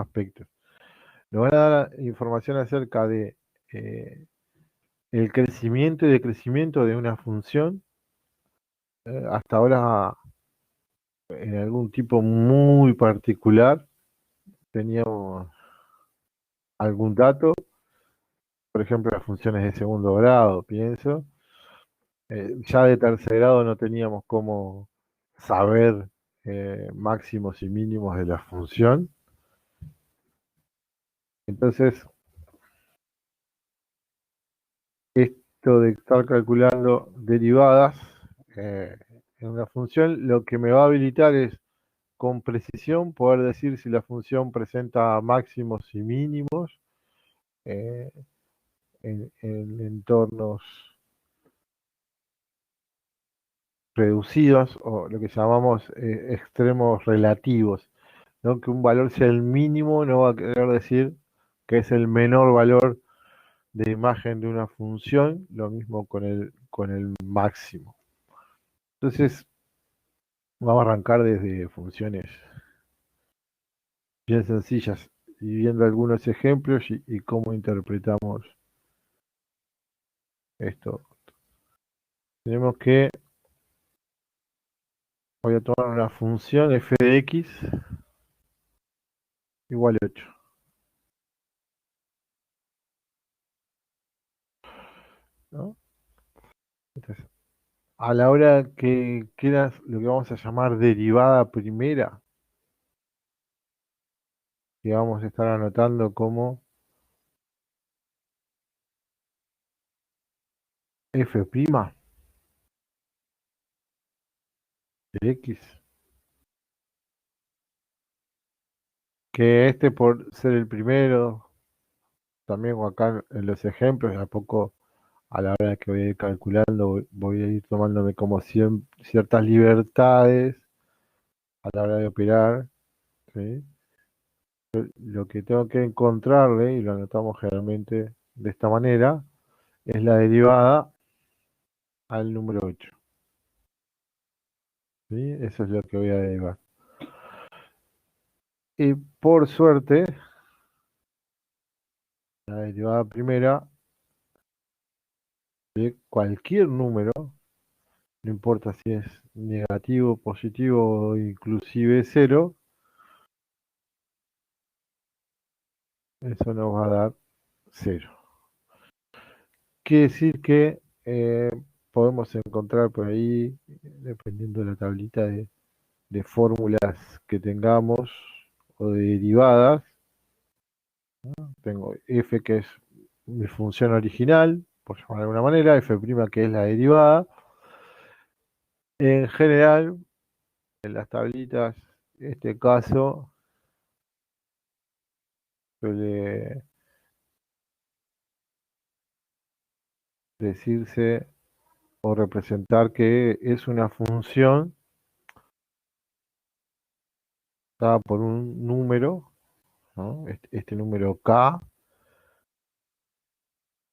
aspectos. Nos van a dar información acerca de el crecimiento y decrecimiento de una función. Hasta ahora, en algún tipo muy particular, teníamos algún dato, por ejemplo, las funciones de segundo grado, pienso. Ya de tercer grado no teníamos cómo saber máximos y mínimos de la función. Entonces, esto de estar calculando derivadas en una función, lo que me va a habilitar es con precisión poder decir si la función presenta máximos y mínimos eh, en entornos reducidos, o lo que llamamos extremos relativos, ¿no? Que un valor sea el mínimo no va a querer decir que es el menor valor de imagen de una función, lo mismo con el máximo. Entonces, vamos a arrancar desde funciones bien sencillas y viendo algunos ejemplos y cómo interpretamos esto. Tenemos que, voy a tomar una función f de x igual a 8. ¿No? Entonces, a la hora que quieras lo que vamos a llamar derivada primera, que vamos a estar anotando como f' de x, que este por ser el primero, también acá en los ejemplos, de a poco a la hora que voy a ir calculando, voy a ir tomándome como ciertas libertades a la hora de operar, ¿sí? Lo que tengo que encontrarle, y lo anotamos generalmente de esta manera, es la derivada al número 8. ¿Sí? Eso es lo que voy a derivar. Y por suerte, la derivada primera de cualquier número, no importa si es negativo, positivo o inclusive cero, eso nos va a dar 0. Quiere decir que podemos encontrar por ahí, dependiendo de la tablita de fórmulas que tengamos o de derivadas, ¿no? Tengo f que es mi función original, por llamar de alguna manera, f' que es la derivada. En general, en las tablitas, en este caso, suele decirse o representar que es una función dada por un número, ¿no? Este número k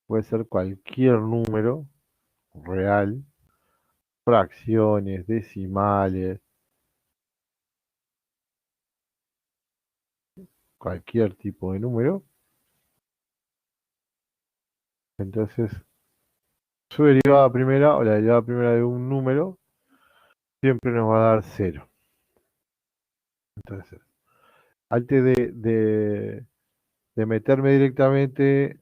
puede ser cualquier número real, fracciones, decimales, cualquier tipo de número. Entonces, su derivada primera o la derivada primera de un número siempre nos va a dar 0. Entonces, antes de meterme directamente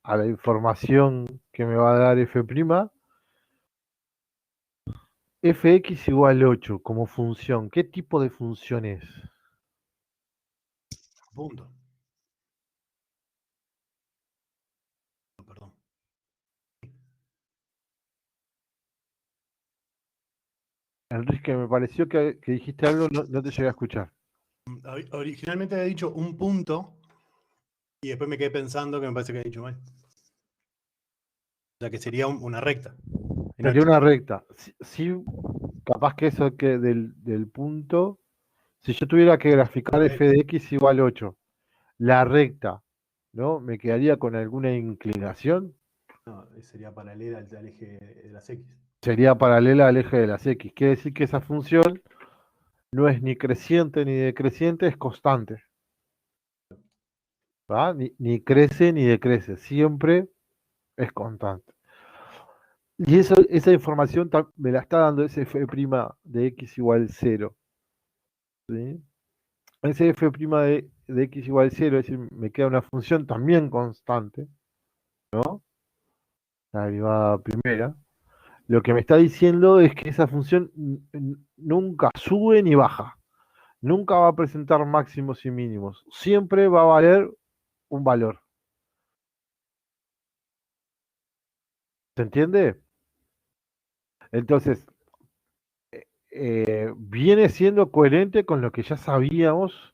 a la información que me va a dar f', fx igual 8 como función, ¿qué tipo de función es? Punto. Perdón. Enrique, me pareció que dijiste algo, no te llegué a escuchar. Originalmente había dicho un punto y después me quedé pensando que me parece que he dicho mal. O sea que sería una recta. Sería una recta. Sí, capaz que eso que del punto, si yo tuviera que graficar f de x igual 8, la recta, ¿no? ¿Me quedaría con alguna inclinación? No, sería paralela al eje de las X. Sería paralela al eje de las x. Quiere decir que esa función no es ni creciente ni decreciente, es constante. ¿va? Ni crece ni decrece, siempre es constante. Y esa información me la está dando ese f' de x igual 0. ¿Sí? Ese f' de x igual 0, es decir, me queda una función también constante, ¿no? La derivada primera. Lo que me está diciendo es que esa función nunca sube ni baja. Nunca va a presentar máximos y mínimos. Siempre va a valer un valor. ¿Se entiende? Entonces, viene siendo coherente con lo que ya sabíamos,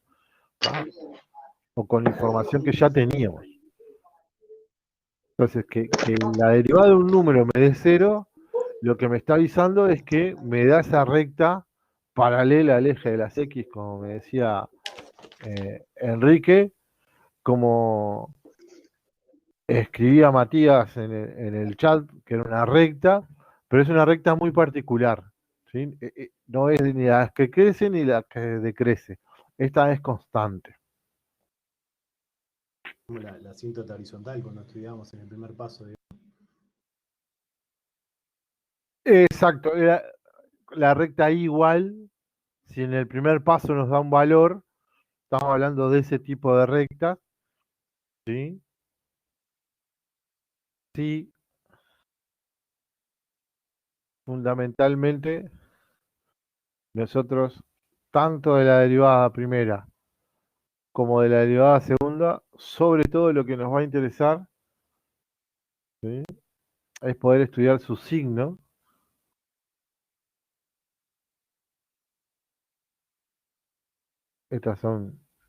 ¿va? O con la información que ya teníamos. Entonces, que la derivada de un número me dé cero, lo que me está avisando es que me da esa recta paralela al eje de las X, como me decía Enrique, como escribía Matías en el chat, que era una recta, pero es una recta muy particular, ¿sí? No es ni la que crece ni la que decrece. Esta es constante. Como la asíntota horizontal cuando estudiábamos en el primer paso. Exacto, la recta igual, si en el primer paso nos da un valor, estamos hablando de ese tipo de rectas, ¿sí? Sí, fundamentalmente nosotros, tanto de la derivada primera como de la derivada segunda, sobre todo lo que nos va a interesar, ¿sí? Es poder estudiar su signo.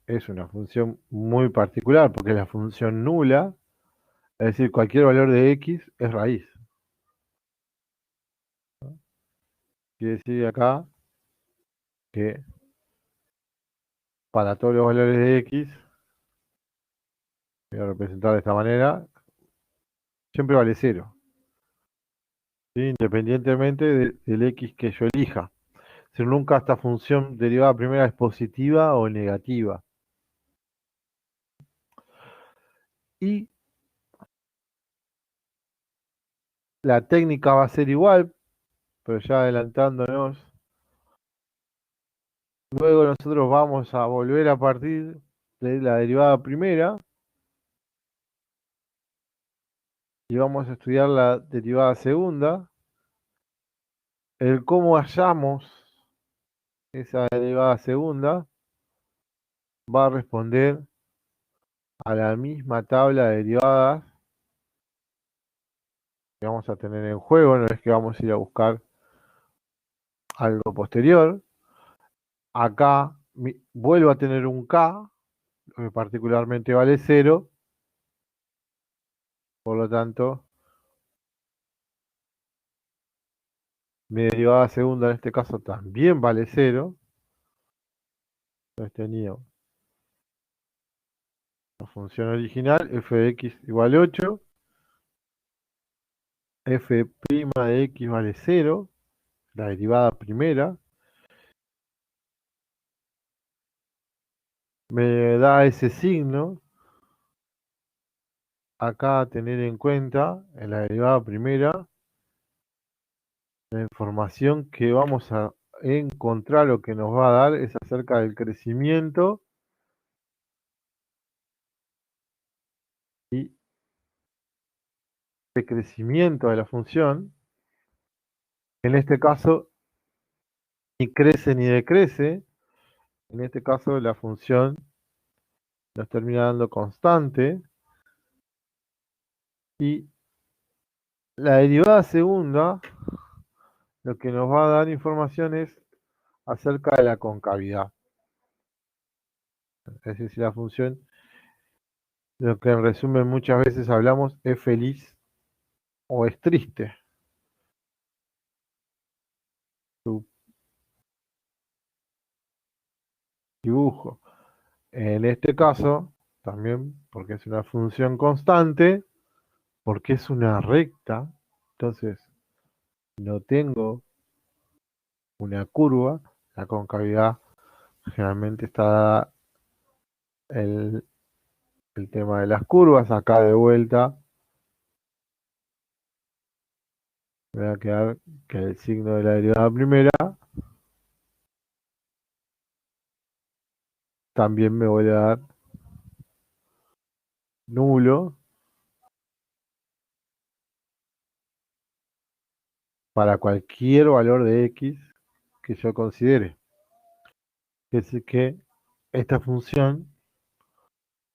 Es una función muy particular porque es la función nula, es decir, cualquier valor de x es raíz. Quiere decir acá que para todos los valores de x, voy a representar de esta manera, siempre vale cero, ¿sí? Independientemente del x que yo elija. Si nunca esta función derivada primera es positiva o negativa. Y la técnica va a ser igual, pero ya adelantándonos, luego nosotros vamos a volver a partir de la derivada primera y vamos a estudiar la derivada segunda. El cómo hallamos esa derivada segunda va a responder a la misma tabla de derivadas que vamos a tener en juego, no es que vamos a ir a buscar algo posterior. Acá vuelvo a tener un k, que particularmente vale cero, por lo tanto, mi derivada segunda en este caso también vale cero. Entonces tenía la función original, f de x igual 8, f' de x vale cero, la derivada primera, me da ese signo. Acá tener en cuenta en la derivada primera la información que vamos a encontrar o que nos va a dar es acerca del crecimiento y decrecimiento de la función. En este caso, ni crece ni decrece. En este caso, la función nos termina dando constante. Y la derivada segunda, lo que nos va a dar información es acerca de la concavidad. Es decir, si la función, lo que en resumen muchas veces hablamos, es feliz o es triste. Su dibujo. En este caso, también porque es una función constante, porque es una recta, entonces no tengo una curva, la concavidad generalmente está dada el tema de las curvas. Acá de vuelta me va a quedar que el signo de la derivada primera también me voy a dar nulo para cualquier valor de x que yo considere. Es decir, que esta función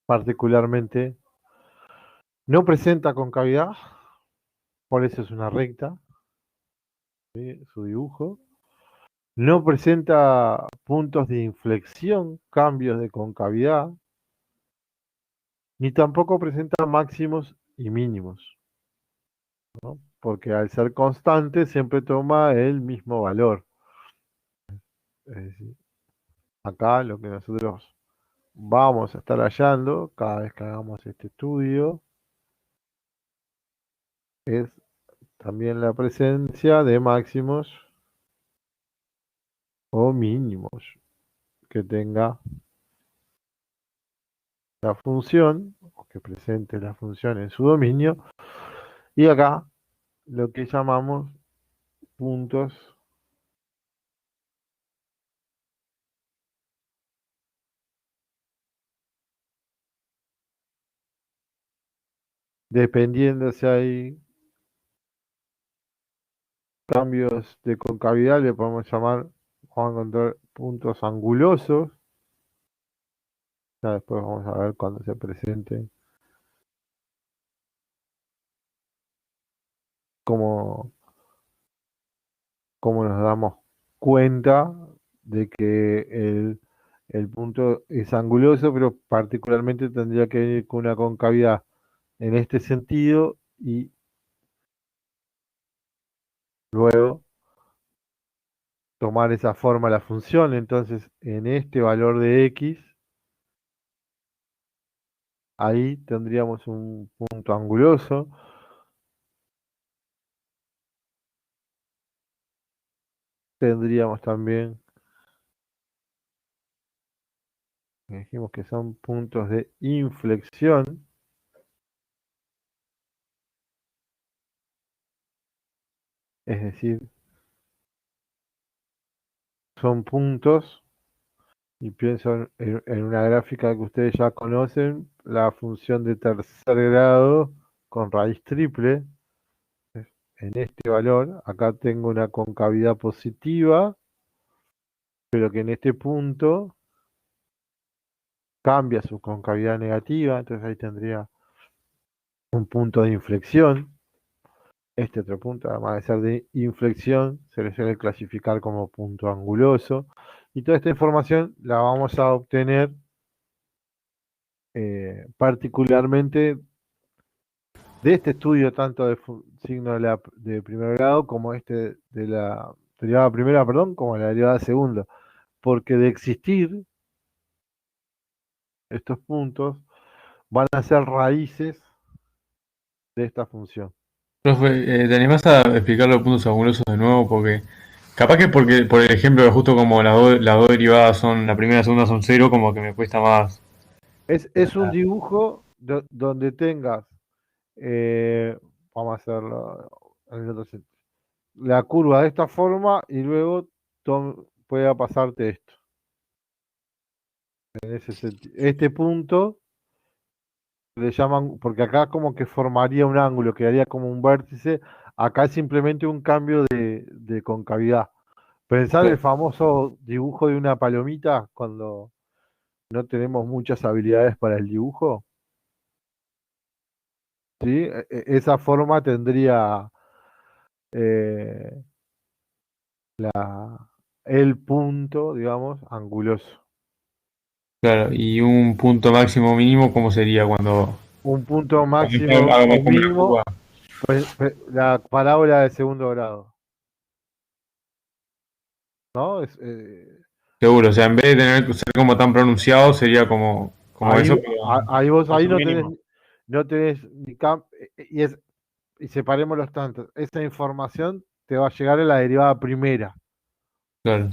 particularmente no presenta concavidad, por eso es una recta, ¿sí? Su dibujo. No presenta puntos de inflexión, cambios de concavidad, ni tampoco presenta máximos y mínimos, ¿no? Porque al ser constante siempre toma el mismo valor. Es decir, acá lo que nosotros vamos a estar hallando cada vez que hagamos este estudio es también la presencia de máximos o mínimos que tenga la función, o que presente la función en su dominio, y acá lo que llamamos puntos dependiendo si hay cambios de concavidad, le podemos llamar, vamos a encontrar puntos angulosos. Ya después vamos a ver cuando se presente cómo, cómo nos damos cuenta de que el punto es anguloso, pero particularmente tendría que venir con una concavidad en este sentido y luego tomar esa forma la función. Entonces, en este valor de x, ahí tendríamos un punto anguloso. Tendríamos también, dijimos que son puntos de inflexión, es decir, son puntos, y pienso en una gráfica que ustedes ya conocen, la función de tercer grado con raíz triple. En este valor, acá tengo una concavidad positiva, pero que en este punto cambia su concavidad negativa, entonces ahí tendría un punto de inflexión. Este otro punto, además de ser de inflexión, se le suele clasificar como punto anguloso. Y toda esta información la vamos a obtener particularmente de este estudio, tanto de signo de primer grado como este de la derivada primera, perdón, como la derivada segunda. Porque de existir estos puntos, van a ser raíces de esta función. Profe, ¿te animás a explicar los puntos angulosos de nuevo? Porque capaz que porque por el ejemplo, justo como las dos derivadas son, la primera y la segunda son cero, como que me cuesta más. Es un dibujo donde tengas, eh, vamos a hacerlo en el otro sentido, la curva de esta forma y luego pueda pasarte esto. En ese sentido. Este punto le llaman, porque acá como que formaría un ángulo, quedaría como un vértice, acá es simplemente un cambio de concavidad. Pensar el famoso dibujo de una palomita cuando no tenemos muchas habilidades para el dibujo, ¿sí? Esa forma tendría eh, el punto, digamos, anguloso. Claro, y un punto máximo mínimo, ¿cómo sería Un punto cuando máximo hago o como la mínimo, curva? pues, la parábola de segundo grado, ¿no? Seguro, o sea, en vez de tener ser como tan pronunciado, sería como Ahí, eso, pero ahí vos ahí máximo no tenés, mínimo. no tenés ni campo, y separemos los tantos. Esa información te va a llegar en la derivada primera, Claro,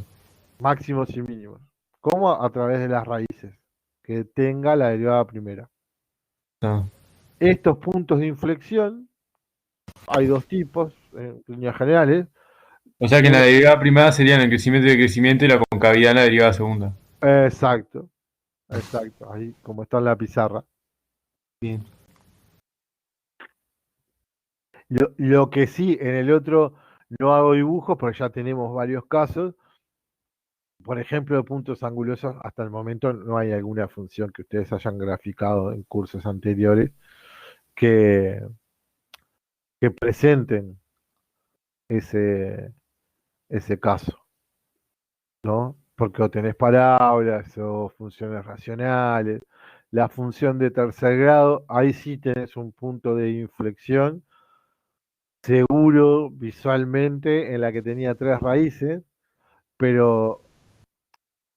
máximos y mínimos. ¿Cómo? A través de las raíces, que tenga la derivada primera. No. Estos puntos de inflexión, hay dos tipos, en líneas generales. O sea que en la derivada primera serían el crecimiento y decrecimiento y la concavidad en la derivada segunda. Exacto, exacto, ahí como está en la pizarra. Bien. Lo que sí, en el otro no hago dibujos porque ya tenemos varios casos. Por ejemplo, de puntos angulosos, hasta el momento no hay alguna función que ustedes hayan graficado en cursos anteriores que, que presenten ese caso, ¿no? Porque o tenés parábolas o funciones racionales. La función de tercer grado, ahí sí tenés un punto de inflexión seguro visualmente en la que tenía tres raíces, pero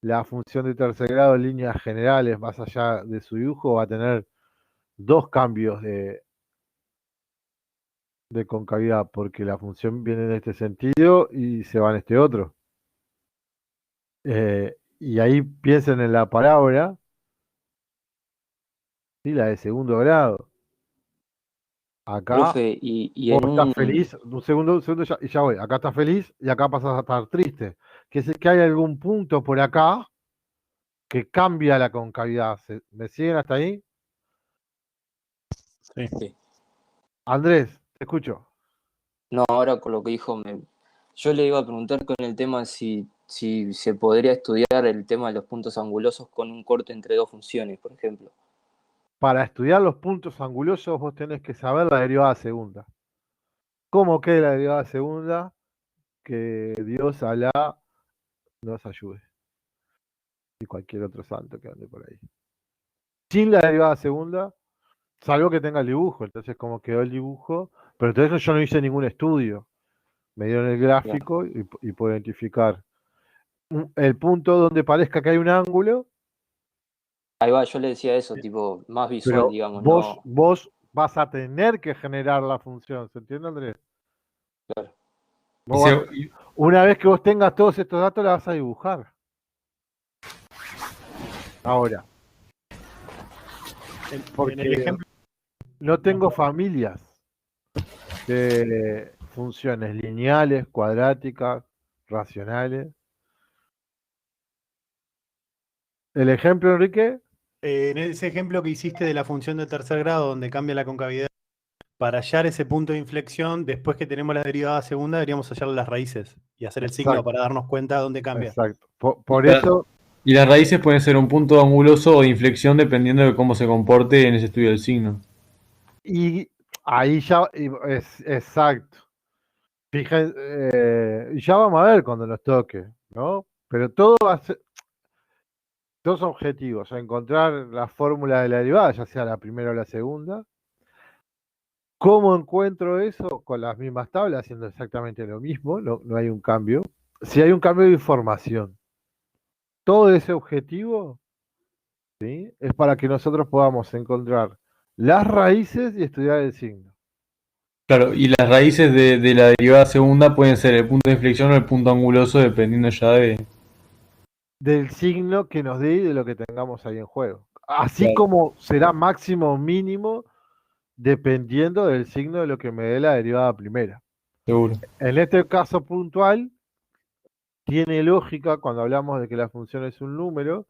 la función de tercer grado en líneas generales, más allá de su dibujo, va a tener dos cambios de concavidad, porque la función viene en este sentido y se va en este otro. Y ahí piensen en la parábola, ¿sí? La de segundo grado. Acá Profe, y vos en estás un... feliz, un segundo y ya voy. Acá estás feliz y acá pasas a estar triste. Que hay algún punto por acá que cambia la concavidad. ¿Me siguen hasta ahí? Sí. Sí. Andrés, te escucho. No, ahora con lo que dijo, yo le iba a preguntar con el tema si se podría estudiar el tema de los puntos angulosos con un corte entre dos funciones, por ejemplo. Para estudiar los puntos angulosos vos tenés que saber la derivada segunda. ¿Cómo queda la derivada segunda? Que Dios, Alá, nos ayude. Y cualquier otro santo que ande por ahí. Sin la derivada segunda, salvo que tenga el dibujo. Entonces, como quedó el dibujo, pero entonces yo no hice ningún estudio. Me dieron el Claro. gráfico y puedo identificar el punto donde parezca que hay un ángulo, Ahí va, yo le decía eso, tipo, más visual, pero digamos, vos, no. vos vas a tener que generar la función. ¿Se entiende, Andrés? Claro. Y Vos una vez que vos tengas todos estos datos, la vas a dibujar. Ahora, En el porque ejemplo, no tengo familias de funciones lineales, cuadráticas, racionales. El ejemplo, Enrique, en ese ejemplo que hiciste de la función de tercer grado, donde cambia la concavidad, para hallar ese punto de inflexión, después que tenemos la derivada segunda, deberíamos hallar las raíces y hacer el signo exacto, para darnos cuenta dónde cambia. exacto. Y, Por eso, y las raíces pueden ser un punto anguloso o de inflexión dependiendo de cómo se comporte en ese estudio del signo. y ahí ya es exacto. Fíjense, ya vamos a ver cuando nos toque, ¿no? Pero todo va a ser dos objetivos: encontrar la fórmula de la derivada, ya sea la primera o la segunda. ¿Cómo encuentro eso? Con las mismas tablas, haciendo exactamente lo mismo, no hay un cambio. Si hay un cambio de información, todo ese objetivo, ¿sí? Es para que nosotros podamos encontrar las raíces y estudiar el signo. Claro, y las raíces de la derivada segunda pueden ser el punto de inflexión o el punto anguloso dependiendo ya de... Del signo que nos dé y de lo que tengamos ahí en juego. Así Claro, como será máximo o mínimo dependiendo del signo de lo que me dé la derivada primera. seguro. En este caso puntual, tiene lógica cuando hablamos de que la función es un número,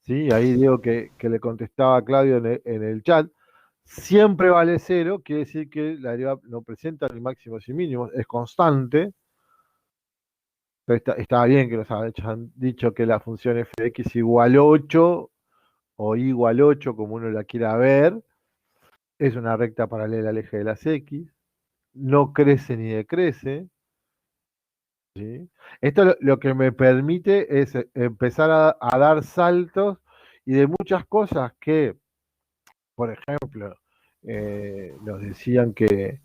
¿sí? Ahí digo que le contestaba a Claudio en el chat, siempre vale cero, quiere decir que la derivada no presenta ni máximos ni mínimos, es constante. Estaba bien que nos hayan dicho que la función f de x igual 8 o igual 8, como uno la quiera ver, es una recta paralela al eje de las x, no crece ni decrece, ¿sí? Esto lo que me permite es empezar a dar saltos y de muchas cosas que, por ejemplo, nos decían que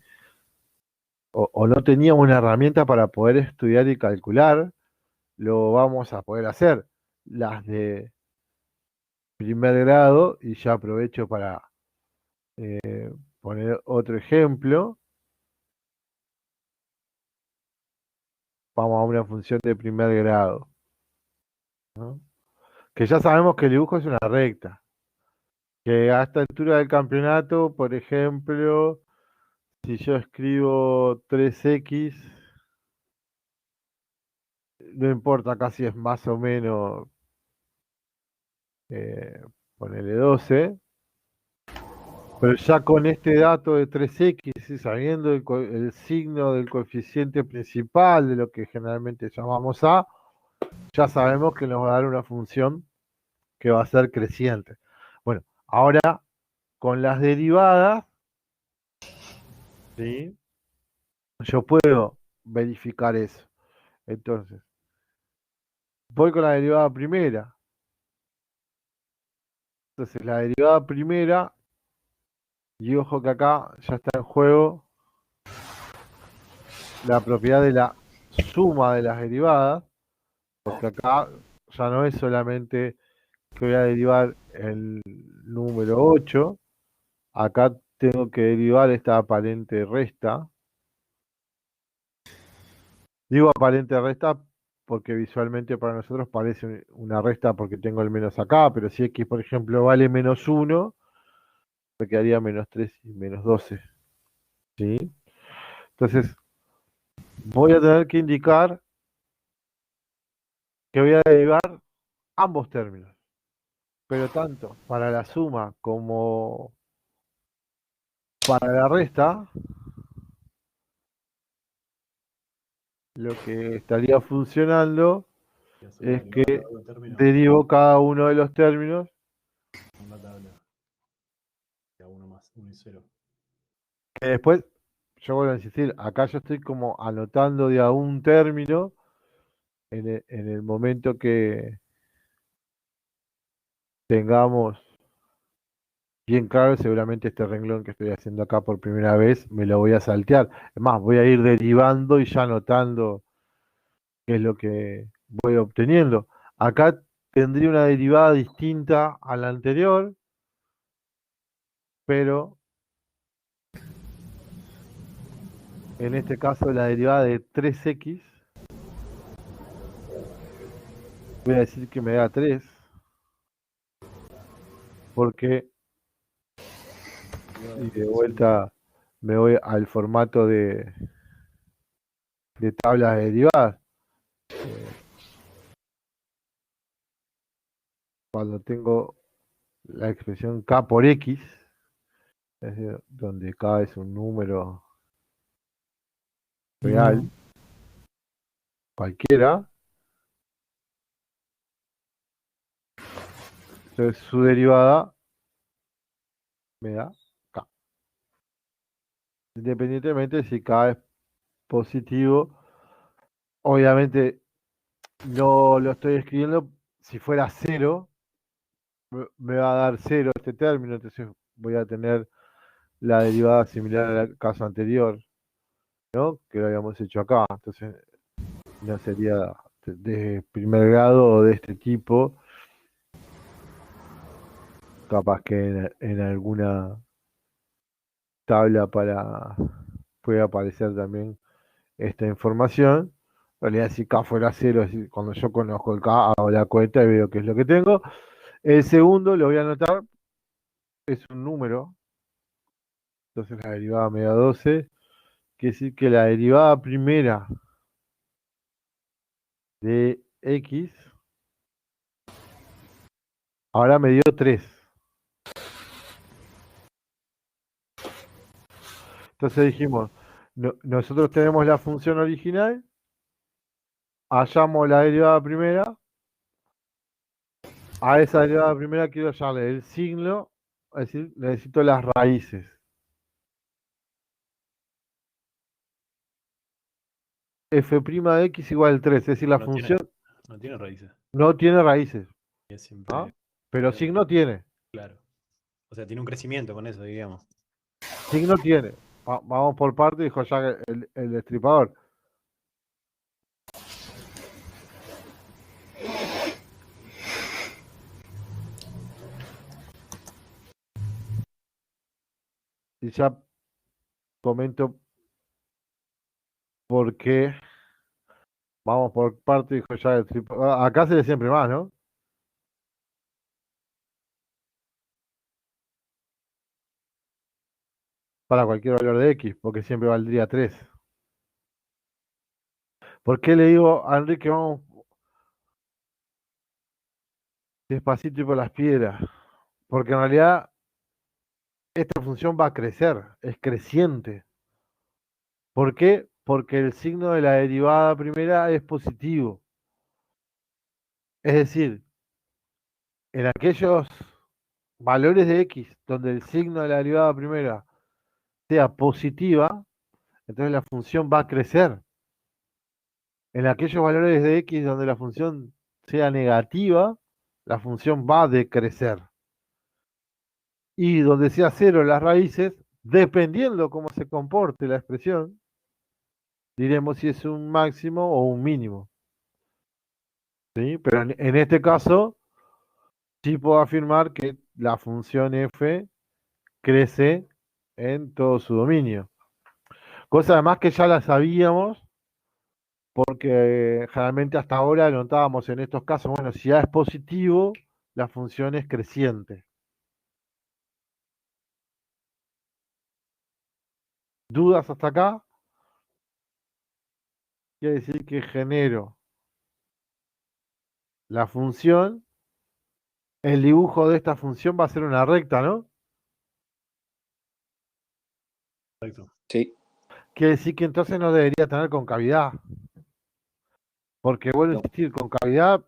o no teníamos una herramienta para poder estudiar y calcular, lo vamos a poder hacer. Las de primer grado, y ya aprovecho para poner otro ejemplo. Vamos a una función de primer grado, ¿no? Que ya sabemos que el dibujo es una recta. Que a esta altura del campeonato, por ejemplo, si yo escribo 3x, no importa casi es más o menos, eh, ponele 12, pero ya con este dato de 3x y sabiendo el signo del coeficiente principal de lo que generalmente llamamos A, ya sabemos que nos va a dar una función que va a ser creciente. Bueno, ahora con las derivadas, ¿sí? Yo puedo verificar eso. Entonces, voy con la derivada primera. Entonces, la derivada primera, y ojo que acá ya está en juego la propiedad de la suma de las derivadas, porque acá ya no es solamente que voy a derivar el número 8, acá tengo que derivar esta aparente resta. Digo aparente resta porque visualmente para nosotros parece una resta porque tengo el menos acá, pero si x, por ejemplo, vale -1, me quedaría -3 y -12. ¿Sí? Entonces, voy a tener que indicar que voy a derivar ambos términos, pero tanto para la suma como para la resta, lo que estaría funcionando es que derivo cada uno de los términos. Una tabla. Uno más, 1 y 0. Que después, yo vuelvo a insistir, acá yo estoy como anotando de a un término en el momento que tengamos bien claro, seguramente este renglón que estoy haciendo acá por primera vez me lo voy a saltear. Es más, voy a ir derivando y ya anotando qué es lo que voy obteniendo. Acá tendría una derivada distinta a la anterior, pero en este caso la derivada de 3x, voy a decir que me da 3, porque, y de vuelta me voy al formato de tablas de derivadas. Cuando tengo la expresión k por x, es decir, donde k es un número real, cualquiera, entonces su derivada me da k. Independientemente si k es positivo, obviamente no lo estoy escribiendo, si fuera 0, me va a dar 0 este término, entonces voy a tener la derivada similar al caso anterior, ¿no? Que lo habíamos hecho acá. Entonces no sería de primer grado o de este tipo. Capaz que en alguna tabla puede aparecer también esta información. En realidad, si K fuera 0, es decir, cuando yo conozco el K, hago la cuenta y veo qué es lo que tengo. El segundo lo voy a anotar, es un número. Entonces la derivada me da 12. Quiere decir que la derivada primera de x ahora me dio 3. Entonces dijimos, nosotros tenemos la función original, hallamos la derivada primera, a esa derivada primera quiero hallarle el signo, es decir, necesito las raíces. F' de x igual 3, es decir, la función No tiene raíces. no tiene raíces, Es siempre. ¿no? Pero signo tiene. Claro. O sea, tiene un crecimiento con eso, digamos. Signo tiene. Vamos por parte, dijo ya el destripador. Y ya comento por qué. Vamos por parte, dijo ya el destripador. Acá se le siempre más, ¿no? para cualquier valor de X, porque siempre valdría 3. ¿Por qué le digo a Enrique, vamos despacito y por las piedras? Porque en realidad esta función va a crecer, es creciente. ¿Por qué? Porque el signo de la derivada primera es positivo. Es decir, en aquellos valores de X donde el signo de la derivada primera sea positiva, entonces la función va a crecer. En aquellos valores de X donde la función sea negativa, la función va a decrecer. Y donde sea cero las raíces, dependiendo cómo se comporte la expresión, diremos si es un máximo o un mínimo. ¿Sí? Pero en este caso, sí puedo afirmar que la función f crece en todo su dominio. Cosa además que ya la sabíamos, porque generalmente hasta ahora notábamos en estos casos, bueno, si A es positivo, la función es creciente. ¿Dudas hasta acá? Quiere decir que genero la función, el dibujo de esta función va a ser una recta, ¿no? Correcto. Sí, Quiere decir que entonces no debería tener concavidad. Porque vuelvo a no. insistir, concavidad,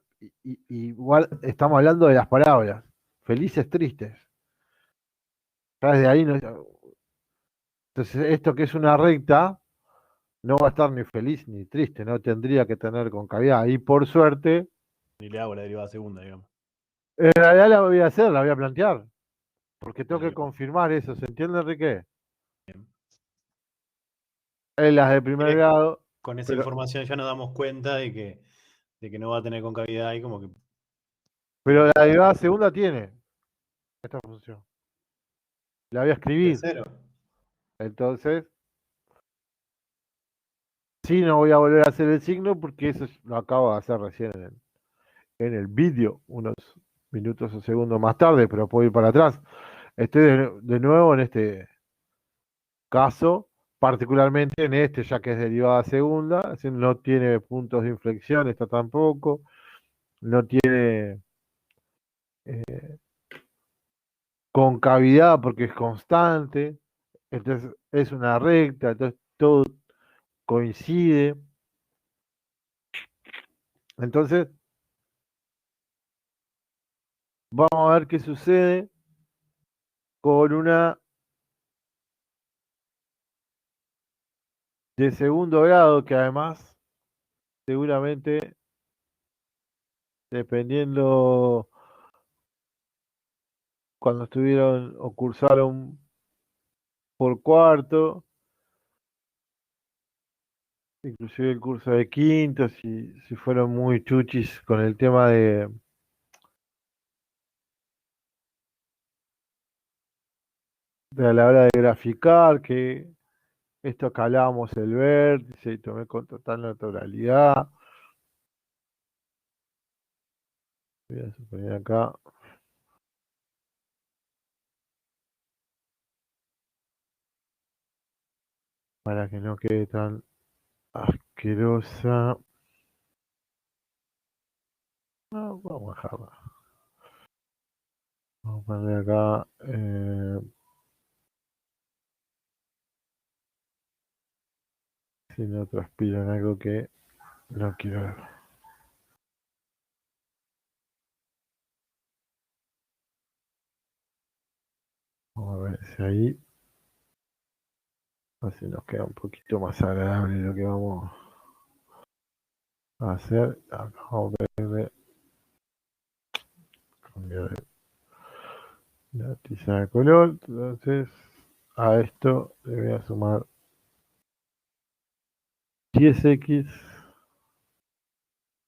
igual estamos hablando de las parábolas, felices, tristes. Ya desde ahí entonces esto que es una recta no va a estar ni feliz ni triste, no tendría que tener concavidad. Y por suerte, Ni le hago la derivada segunda, digamos. en realidad la voy a hacer, la voy a plantear, porque tengo Bueno, que bien. confirmar eso, ¿se entiende, Enrique? Bien. En las de primer grado, Con esa pero, información ya nos damos cuenta de que no va a tener concavidad y como que pero la derivada segunda tiene esta función. La voy a de escribir. cero. Entonces, sí, no voy a volver a hacer el signo porque eso lo acabo de hacer recién en el vídeo, unos minutos o segundos más tarde, pero puedo ir para atrás. Estoy de nuevo en este caso, particularmente en este, ya que es derivada segunda, es decir, no tiene puntos de inflexión, esta tampoco, no tiene concavidad porque es constante, entonces es una recta, entonces todo coincide. Entonces, vamos a ver qué sucede con una de segundo grado que además seguramente dependiendo cuando estuvieron o cursaron por cuarto, inclusive el curso de quinto, si fueron muy chuchis con el tema de a la hora de graficar, que esto calamos el vértice y tomé con total naturalidad. Voy a suponer acá. Para que no quede tan asquerosa. No, vamos a dejarla. Vamos a poner acá. Si no transpiran algo que no quiero ver. Vamos a ver si ahí. Así nos queda un poquito más agradable lo que vamos a hacer. Acá vamos a ponerle. Cambiar la tiza de color. Entonces, a esto le voy a sumar 10x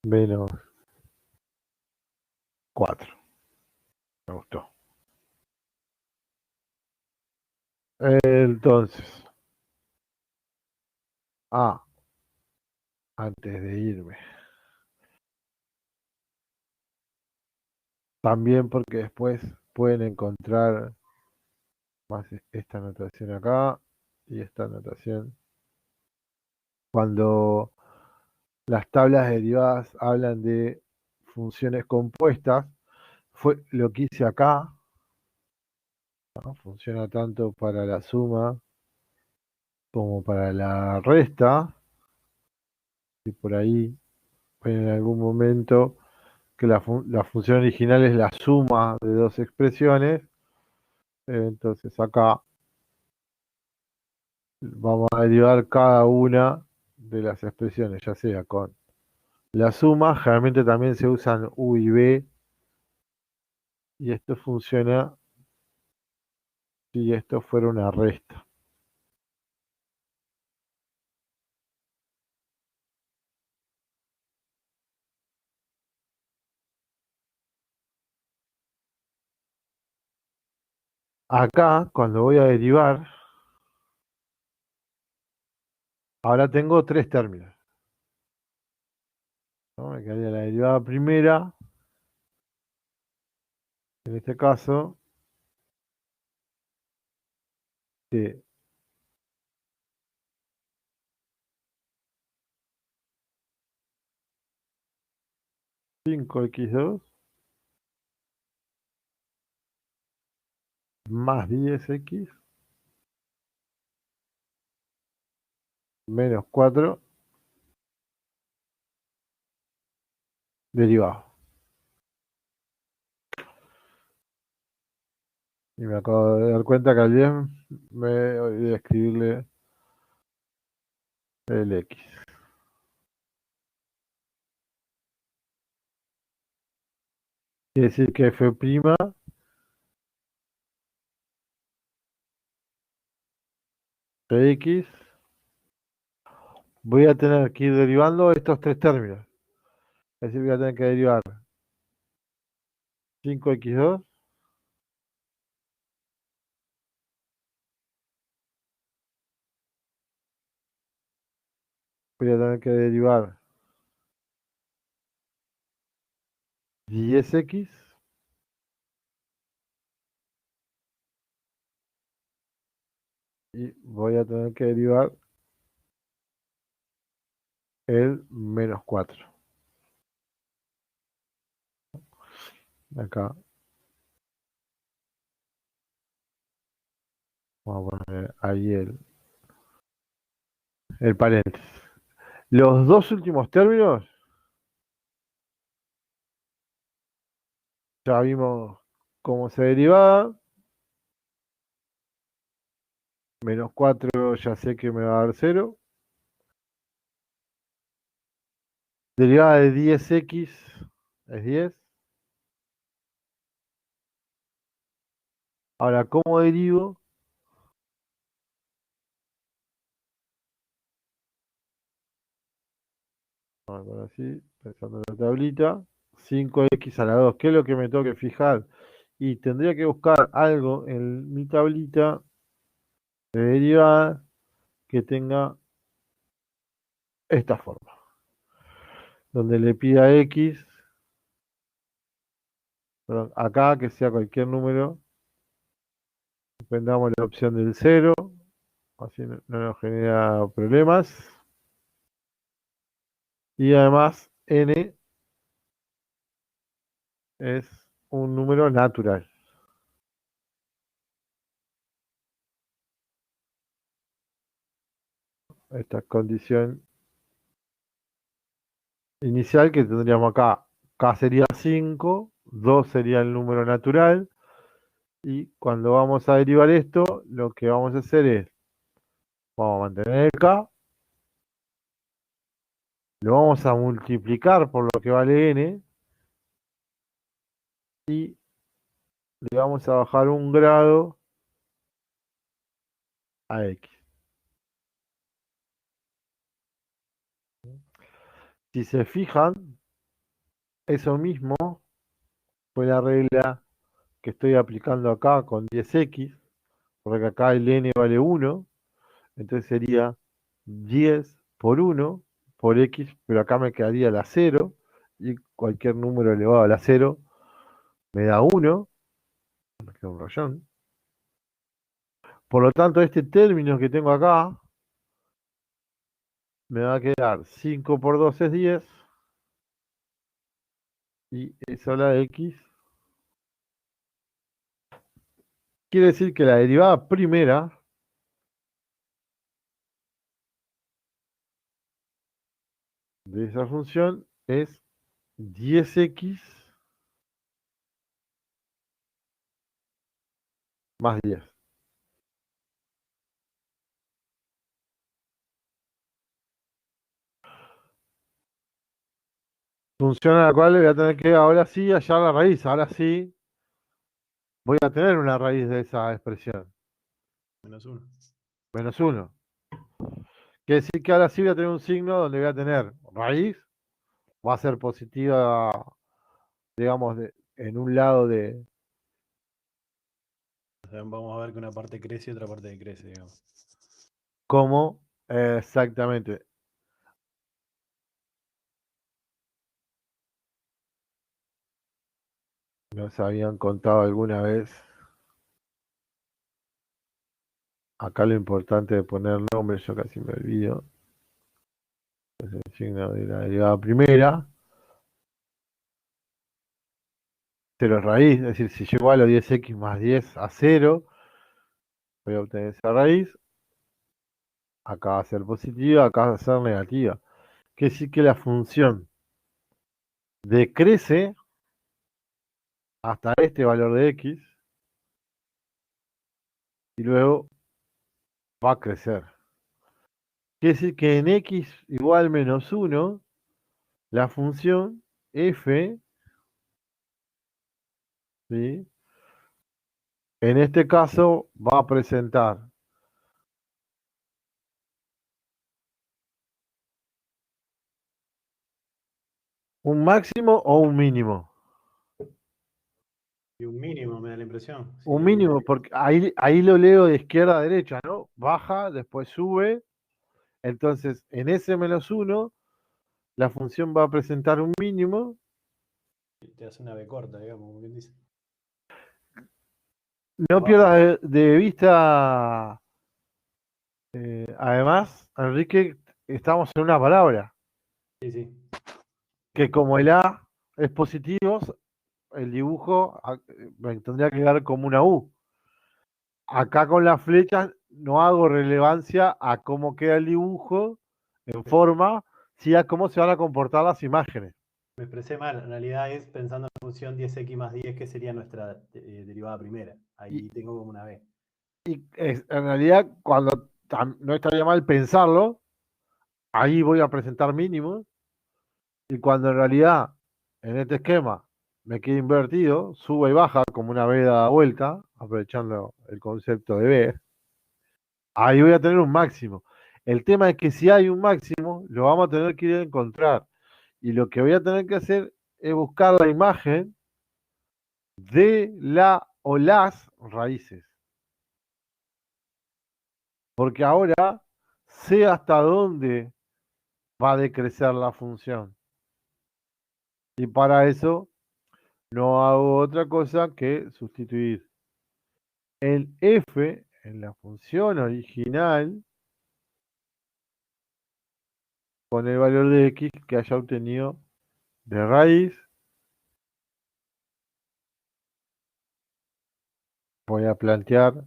menos 4. Me gustó. Entonces, antes de irme. También porque después pueden encontrar más esta notación acá y esta notación. Cuando las tablas derivadas hablan de funciones compuestas, fue lo que hice acá, ¿no? Funciona tanto para la suma como para la resta, y por ahí en algún momento que la función original es la suma de dos expresiones, entonces acá vamos a derivar cada una de las expresiones, ya sea con la suma, generalmente también se usan u y b, y esto funciona si esto fuera una resta. Acá, cuando voy a derivar, ahora tengo tres términos, ¿no? Me quedaría la derivada primera, en este caso, de 5x2 más 10x menos 4 derivado. Y me acabo de dar cuenta que al 10 me olvidé de escribirle el x. Quiere decir que f' de x, voy a tener que ir derivando estos tres términos. Es decir, voy a tener que derivar 5x2 voy a tener que derivar 10x y voy a tener que derivar el menos 4. Acá vamos a poner ahí el paréntesis. Los dos últimos términos ya vimos cómo se derivaba. Menos 4 ya sé que me va a dar 0. Derivada de 10x es 10. Ahora, ¿cómo derivo? Vamos a poner así, pensando en la tablita. 5x a la 2. ¿Qué es lo que me tengo que fijar? Y tendría que buscar algo en mi tablita de derivada que tenga esta forma. Donde le pida x, perdón, acá que sea cualquier número, prendamos la opción del 0, así no nos genera problemas. Y además n es un número natural. Esta condición inicial que tendríamos acá, k sería 5, 2 sería el número natural, y cuando vamos a derivar esto, lo que vamos a hacer es, vamos a mantener el k, lo vamos a multiplicar por lo que vale n, y le vamos a bajar un grado a x. Si se fijan, eso mismo fue la regla que estoy aplicando acá con 10x, porque acá el n vale 1, entonces sería 10 por 1 por x, pero acá me quedaría la 0, y cualquier número elevado a la 0 me da 1, me queda un rayón. Por lo tanto, este término que tengo acá me va a quedar 5 por 2 es 10. Y eso la X. Quiere decir que la derivada primera de esa función es 10x más 10. Función a la cual le voy a tener que ahora sí hallar la raíz. Ahora sí voy a tener una raíz de esa expresión. -1. Menos 1. Quiere decir que ahora sí voy a tener un signo donde voy a tener raíz. Va a ser positiva, digamos, en un lado de... O sea, vamos a ver que una parte crece y otra parte decrece, digamos. Como exactamente. Nos habían contado alguna vez. Acá lo importante de poner nombre, yo casi me olvido. Es el signo de la derivada primera. 0 es raíz, es decir, si yo igualo 10x más 10 a 0, voy a obtener esa raíz. Acá va a ser positiva, acá va a ser negativa. Quiere decir que la función decrece hasta este valor de x y luego va a crecer. Quiere decir que en x igual menos 1, la función f, ¿sí?, en este caso va a presentar un máximo o un mínimo. Y un mínimo, me da la impresión. Un Sí. mínimo, porque ahí lo leo de izquierda a derecha, ¿no? Baja, después sube. Entonces, en ese menos 1, la función va a presentar un mínimo. Te hace una B corta, digamos, como quien dice. No pierdas de vista, además, Enrique, estamos en una palabra, Sí, sí. que como el A es positivo, el dibujo me tendría que dar como una U. Acá con las flechas no hago relevancia a cómo queda el dibujo en forma, sino a cómo se van a comportar las imágenes. Me expresé mal. En realidad es pensando en la función 10x más 10, que sería nuestra derivada primera. Ahí tengo como una B. Y en realidad, cuando no estaría mal pensarlo, ahí voy a presentar mínimos. Y cuando en realidad, en este esquema, me queda invertido, sube y baja como una B dada vuelta, aprovechando el concepto de B, ahí voy a tener un máximo. El tema es que si hay un máximo, lo vamos a tener que ir a encontrar. Y lo que voy a tener que hacer es buscar la imagen de la o las raíces. Porque ahora sé hasta dónde va a decrecer la función. Y para eso no hago otra cosa que sustituir el f en la función original con el valor de x que haya obtenido de raíz. Voy a plantear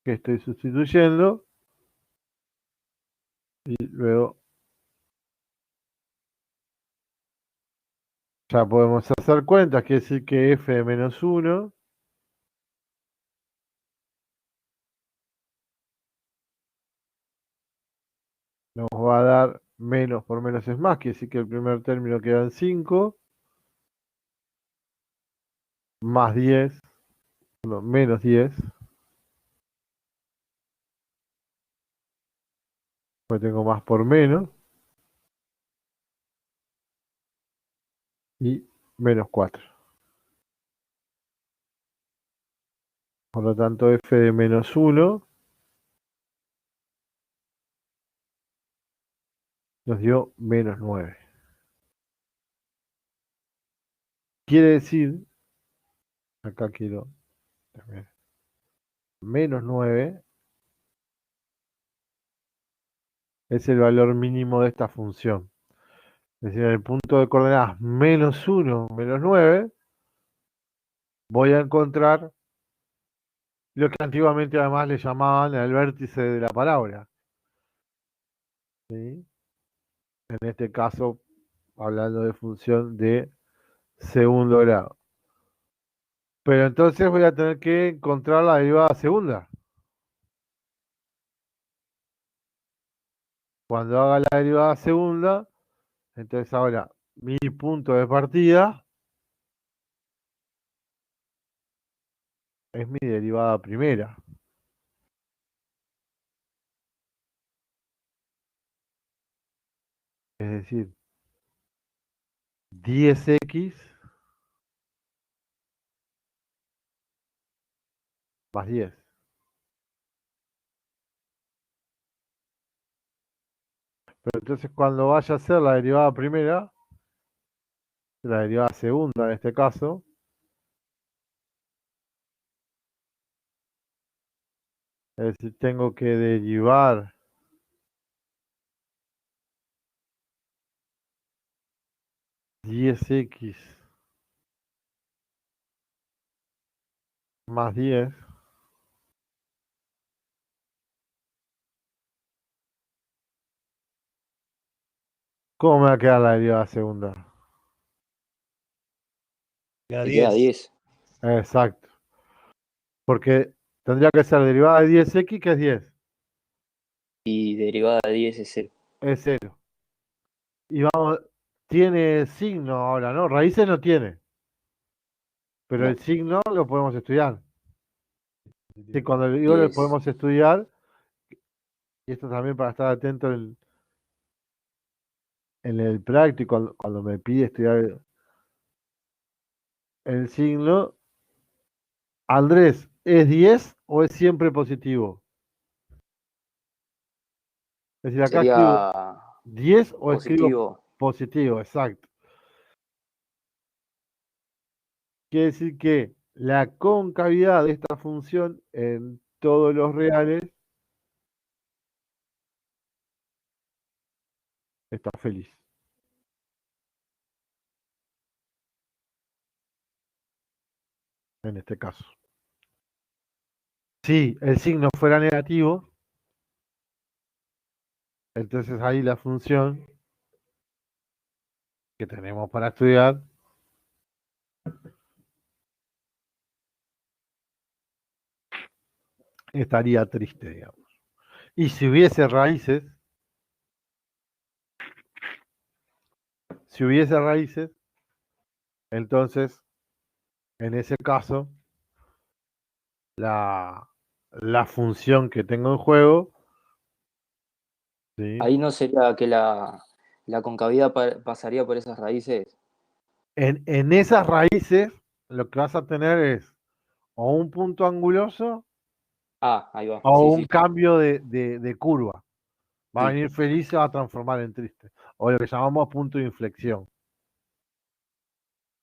que estoy sustituyendo y luego ya podemos hacer cuentas, quiere decir que f de menos 1 nos va a dar menos por menos es más, quiere decir que el primer término queda en 5, más 10, no, menos 10, pues tengo más por menos, y menos 4. Por lo tanto, f de menos 1 nos dio menos 9. Quiere decir, acá quiero también menos 9 es el valor mínimo de esta función. Es decir, en el punto de coordenadas menos 1, menos 9, voy a encontrar lo que antiguamente además le llamaban el vértice de la parábola. ¿Sí? En este caso, hablando de función de segundo grado. Pero entonces voy a tener que encontrar la derivada segunda. Cuando haga la derivada segunda, entonces ahora mi punto de partida es mi derivada primera. Es decir, 10x más 10. Pero entonces cuando vaya a ser la derivada primera, la derivada segunda en este caso, es decir, tengo que derivar 10x más 10. ¿Cómo me va a quedar la derivada segunda? Queda Te queda 10. 10. Exacto. Porque tendría que ser derivada de 10x, que es 10. Y derivada de 10 es 0. Es 0. Y vamos, tiene signo ahora, ¿no? Raíces no tiene. Pero No. el signo lo podemos estudiar. Sí, cuando Y digo lo es podemos estudiar, y esto también para estar atento en el práctico, cuando me pide estudiar el signo, Andrés, ¿es 10 o es siempre positivo? Es decir, acá escribo sería 10 o escribo positivo. positivo, exacto. Quiere decir que la concavidad de esta función en todos los reales está feliz, en este caso. Si el signo fuera negativo, entonces ahí la función que tenemos para estudiar estaría triste, digamos. Y si hubiese raíces, entonces, en ese caso, la función que tengo en juego, ¿sí? Ahí no sería que la concavidad pasaría por esas raíces. En esas raíces, lo que vas a tener es o un punto anguloso Ah, ahí va. o Sí, un sí, cambio de curva. Va a sí. venir feliz y se va a transformar en triste. O lo que llamamos punto de inflexión.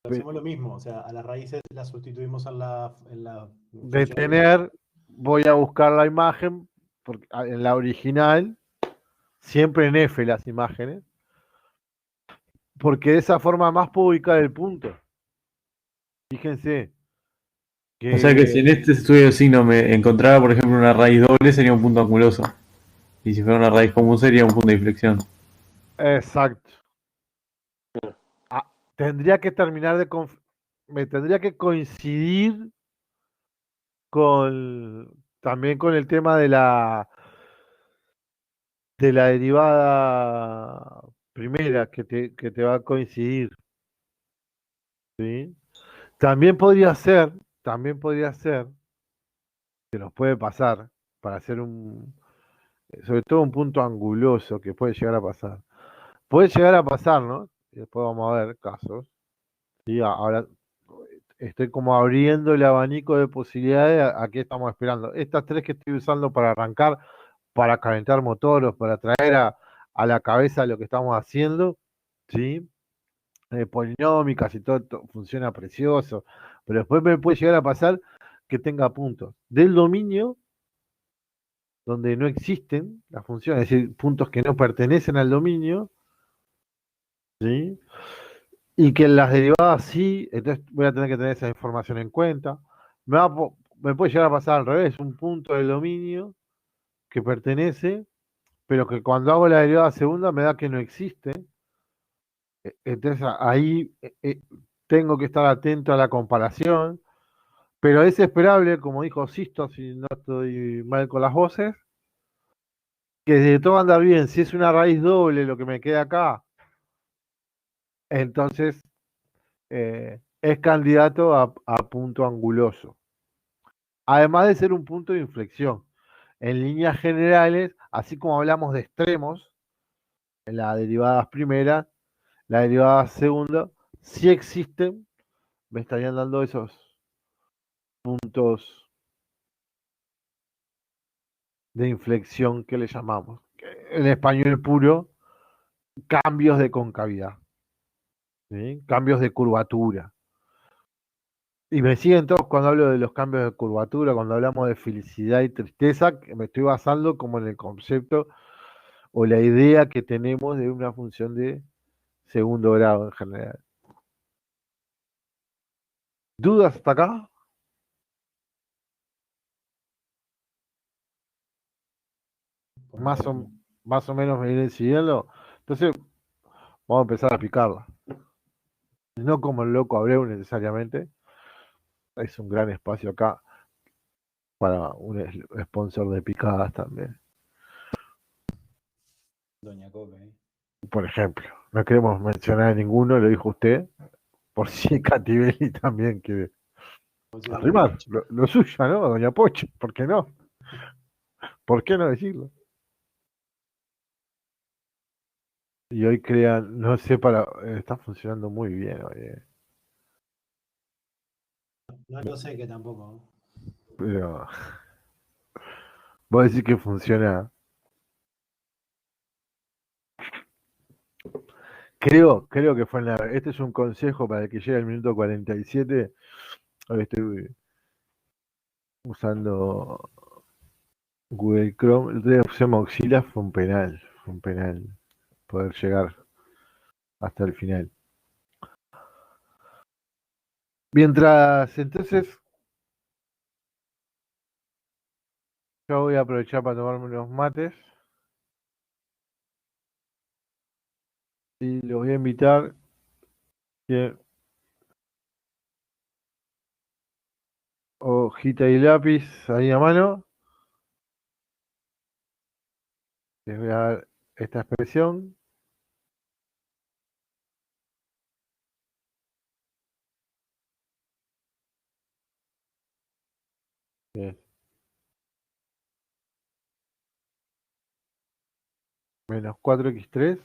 Hacemos lo mismo, o sea, a las raíces las sustituimos en la De función. tener, voy a buscar la imagen, porque en la original, siempre en F las imágenes, porque de esa forma más puedo ubicar el punto. Fíjense O sea que si que, en este estudio de signo me encontrara, por ejemplo, una raíz doble, sería un punto anguloso. Y si fuera una raíz común, sería un punto de inflexión. exacto, tendría que terminar me tendría que coincidir también con el tema de la derivada primera que te va a coincidir, ¿sí? También podría ser, que nos puede pasar, para hacer sobre todo un punto anguloso que puede llegar a pasar. Puede llegar a pasar, ¿no? Y después vamos a ver casos. ¿Sí? Ahora estoy como abriendo el abanico de posibilidades a qué estamos esperando. Estas tres que estoy usando para arrancar, para calentar motores, para traer a la cabeza lo que estamos haciendo, ¿sí? Polinómicas y todo funciona precioso. Pero después me puede llegar a pasar que tenga puntos del dominio donde no existen las funciones, es decir, puntos que no pertenecen al dominio, ¿sí? Y que en las derivadas sí, entonces voy a tener que tener esa información en cuenta. Me puede llegar a pasar al revés, un punto del dominio que pertenece, pero que cuando hago la derivada segunda me da que no existe. Entonces ahí tengo que estar atento a la comparación, pero es esperable, como dijo Sisto, si no estoy mal con las voces, que de todo anda bien. Si es una raíz doble lo que me queda acá, entonces es candidato a punto anguloso. Además de ser un punto de inflexión. En líneas generales, así como hablamos de extremos, en las derivadas primeras, las derivadas segundas, si existen, me estarían dando esos puntos de inflexión que le llamamos. En español puro, cambios de concavidad, ¿sí? Cambios de curvatura. Y me siguen todos cuando hablo de los cambios de curvatura, cuando hablamos de felicidad y tristeza, que me estoy basando como en el concepto o la idea que tenemos de una función de segundo grado en general. ¿Dudas hasta acá? Más o, más o menos me vienen siguiendo. Entonces, vamos a empezar a picarla. No como el loco Abreu necesariamente. Es un gran espacio acá para un sponsor de picadas también. Doña Coca, Por ejemplo, no queremos mencionar a ninguno, lo dijo usted, por si Cativelli también quiere arrimar lo suyo, ¿no? Doña Pocho, ¿por qué no? ¿Por qué no decirlo? Y hoy crean, no sé, está funcionando muy bien hoy, No lo sé que tampoco. pero vos decís que funciona. Creo que fue este es un consejo para el que llega el minuto 47. Hoy estoy usando Google Chrome. El otro día usé Mozilla, fue un penal poder llegar hasta el final. Mientras, entonces, yo voy a aprovechar para tomarme unos mates y los voy a invitar que hojita y lápiz ahí a mano. Les voy a dar esta expresión. Que es menos 4x3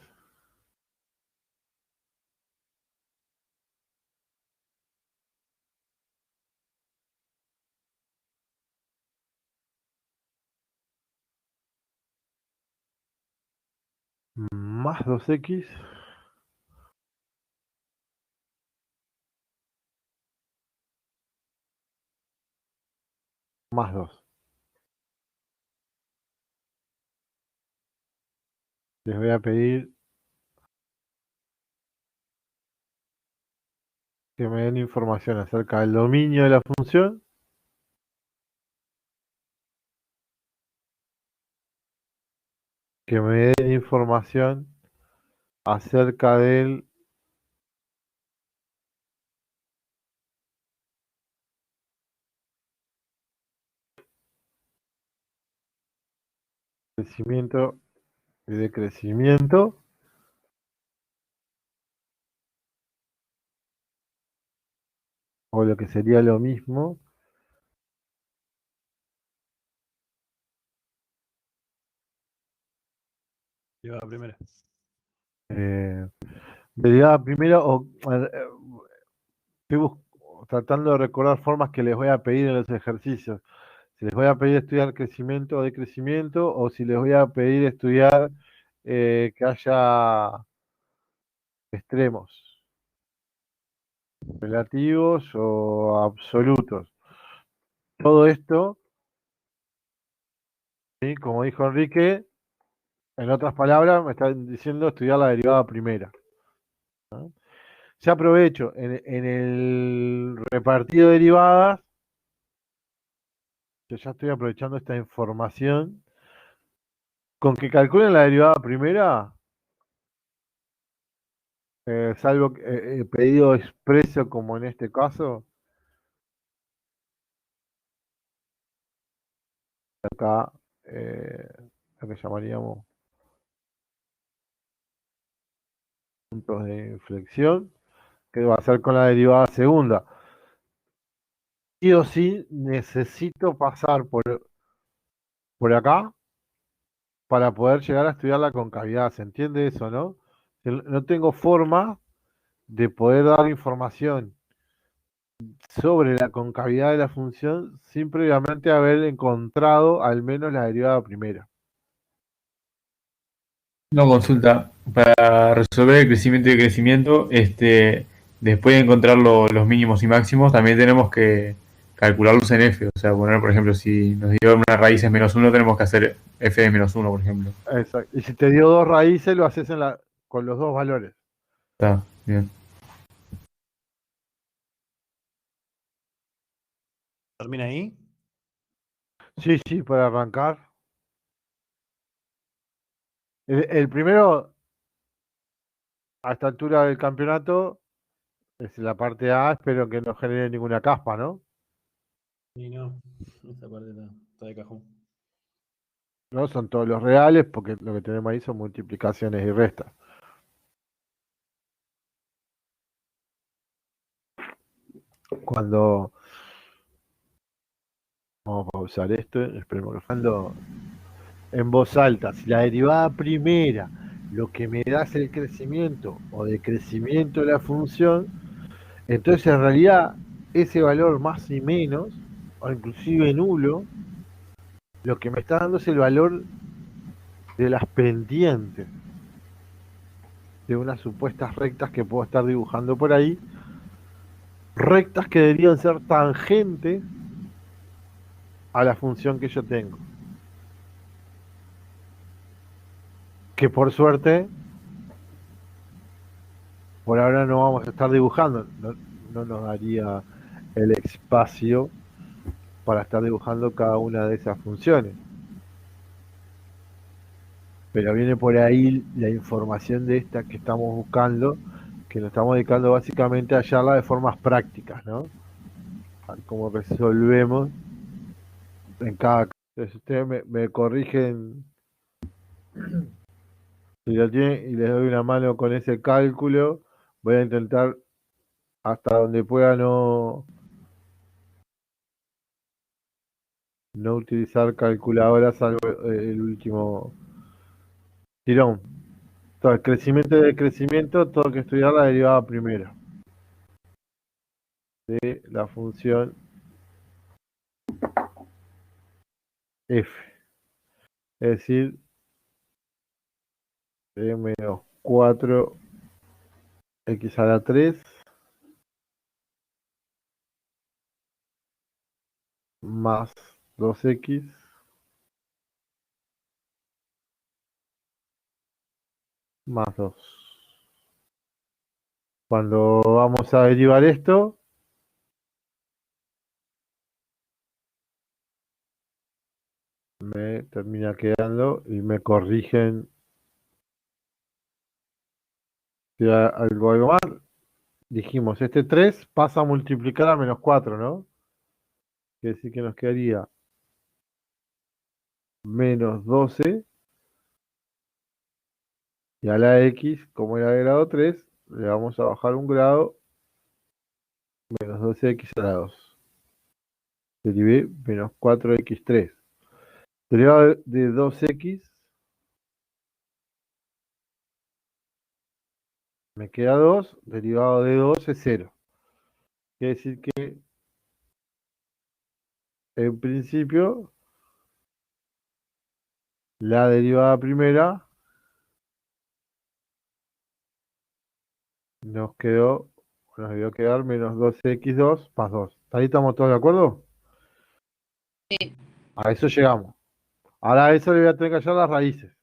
más 2x más 2. Les voy a pedir que me den información acerca del dominio de la función, que me den información acerca del crecimiento y decrecimiento, o lo que sería lo mismo, Lleva la primera. derivada primero, estoy tratando de recordar formas que les voy a pedir en los ejercicios. Si les voy a pedir estudiar crecimiento o decrecimiento, o si les voy a pedir estudiar que haya extremos relativos o absolutos. todo esto, ¿sí? Como dijo Enrique, en otras palabras, me están diciendo estudiar la derivada primera, ¿no? Ya aprovecho, en el repartido de derivadas, yo ya estoy aprovechando esta información. Con que calculen la derivada primera, salvo pedido expreso como en este caso, acá eh, lo que llamaríamos puntos de inflexión, que va a ser con la derivada segunda. Sí o sí necesito pasar por acá para poder llegar a estudiar la concavidad. ¿Se entiende eso, no? No tengo forma de poder dar información sobre la concavidad de la función sin previamente haber encontrado al menos la derivada primera. No consulta. Para resolver el crecimiento y crecimiento, después de encontrar los mínimos y máximos, también tenemos que calcularlos en f. O sea, poner, por ejemplo, si nos dio una raíz es -1, tenemos que hacer f de -1, por ejemplo. Exacto. Y si te dio dos raíces, lo haces con los dos valores. Está bien. ¿Termina ahí? Sí, sí, para arrancar. El primero, a esta altura del campeonato, es la parte A, espero que no genere ninguna caspa, ¿no? Sí, no. Esa parte está de cajón. No son todos los reales, porque lo que tenemos ahí son multiplicaciones y restas. Cuando vamos a pausar esto, esperemos que cuando en voz alta, si la derivada primera lo que me da es el crecimiento o decrecimiento de la función, entonces en realidad ese valor más y menos, o inclusive nulo, lo que me está dando es el valor de las pendientes de unas supuestas rectas que puedo estar dibujando por ahí, rectas que deberían ser tangentes a la función que yo tengo. Que por suerte, por ahora no vamos a estar dibujando, no nos daría el espacio para estar dibujando cada una de esas funciones. Pero viene por ahí la información de esta que estamos buscando, que nos estamos dedicando básicamente a hallarla de formas prácticas, ¿no? A cómo resolvemos en cada caso. Entonces ustedes me corrigen si lo tienen y les doy una mano con ese cálculo. Voy a intentar hasta donde pueda no utilizar calculadoras salvo el último tirón. Entonces, crecimiento y decrecimiento, tengo que estudiar la derivada primera de la función f. Es decir, de menos 4x a la 3 más 2x más 2. Cuando vamos a derivar esto, me termina quedando y me corrigen si hay algo mal. Dijimos, este 3 pasa a multiplicar a menos 4, ¿no? Quiere decir que nos quedaría menos 12 y a la x, como era de grado 3, le vamos a bajar un grado, menos 12x a la 2. Derivé menos 4x3. Derivado de 2x, me queda 2, derivado de 2 es 0. Quiere decir que en principio la derivada primera nos debió quedar menos 12x2 más 2. ¿Ahí estamos todos de acuerdo? Sí. A eso llegamos. Ahora a eso le voy a tener que hallar las raíces,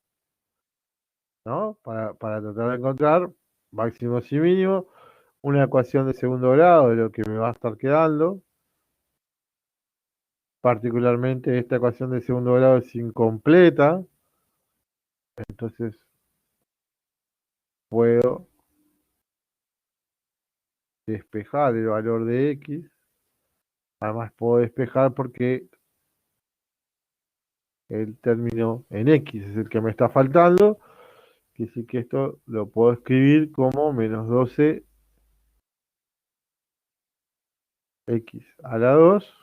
¿no? Para tratar de encontrar máximos y mínimos, una ecuación de segundo grado de lo que me va a estar quedando. Particularmente esta ecuación de segundo grado es incompleta, entonces puedo despejar el valor de x. Además puedo despejar porque el término en x es el que me está faltando. Que sí que esto lo puedo escribir como menos 12 x a la 2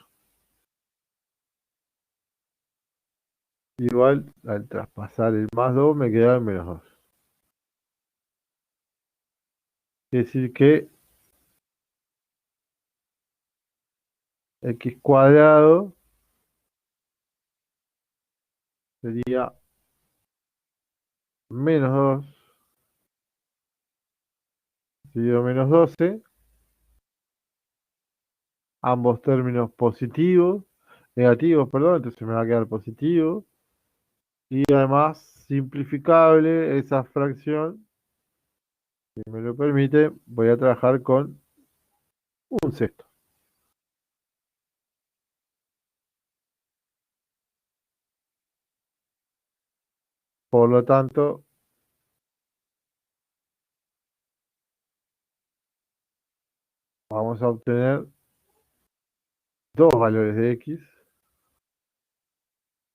igual al traspasar el más 2 me queda el menos 2. Es decir que x cuadrado sería menos 2 seguido menos 12, ambos términos positivos, negativos, perdón, entonces me va a quedar positivo. Y además simplificable esa fracción, si me lo permite, voy a trabajar con un sexto. Por lo tanto, vamos a obtener dos valores de x,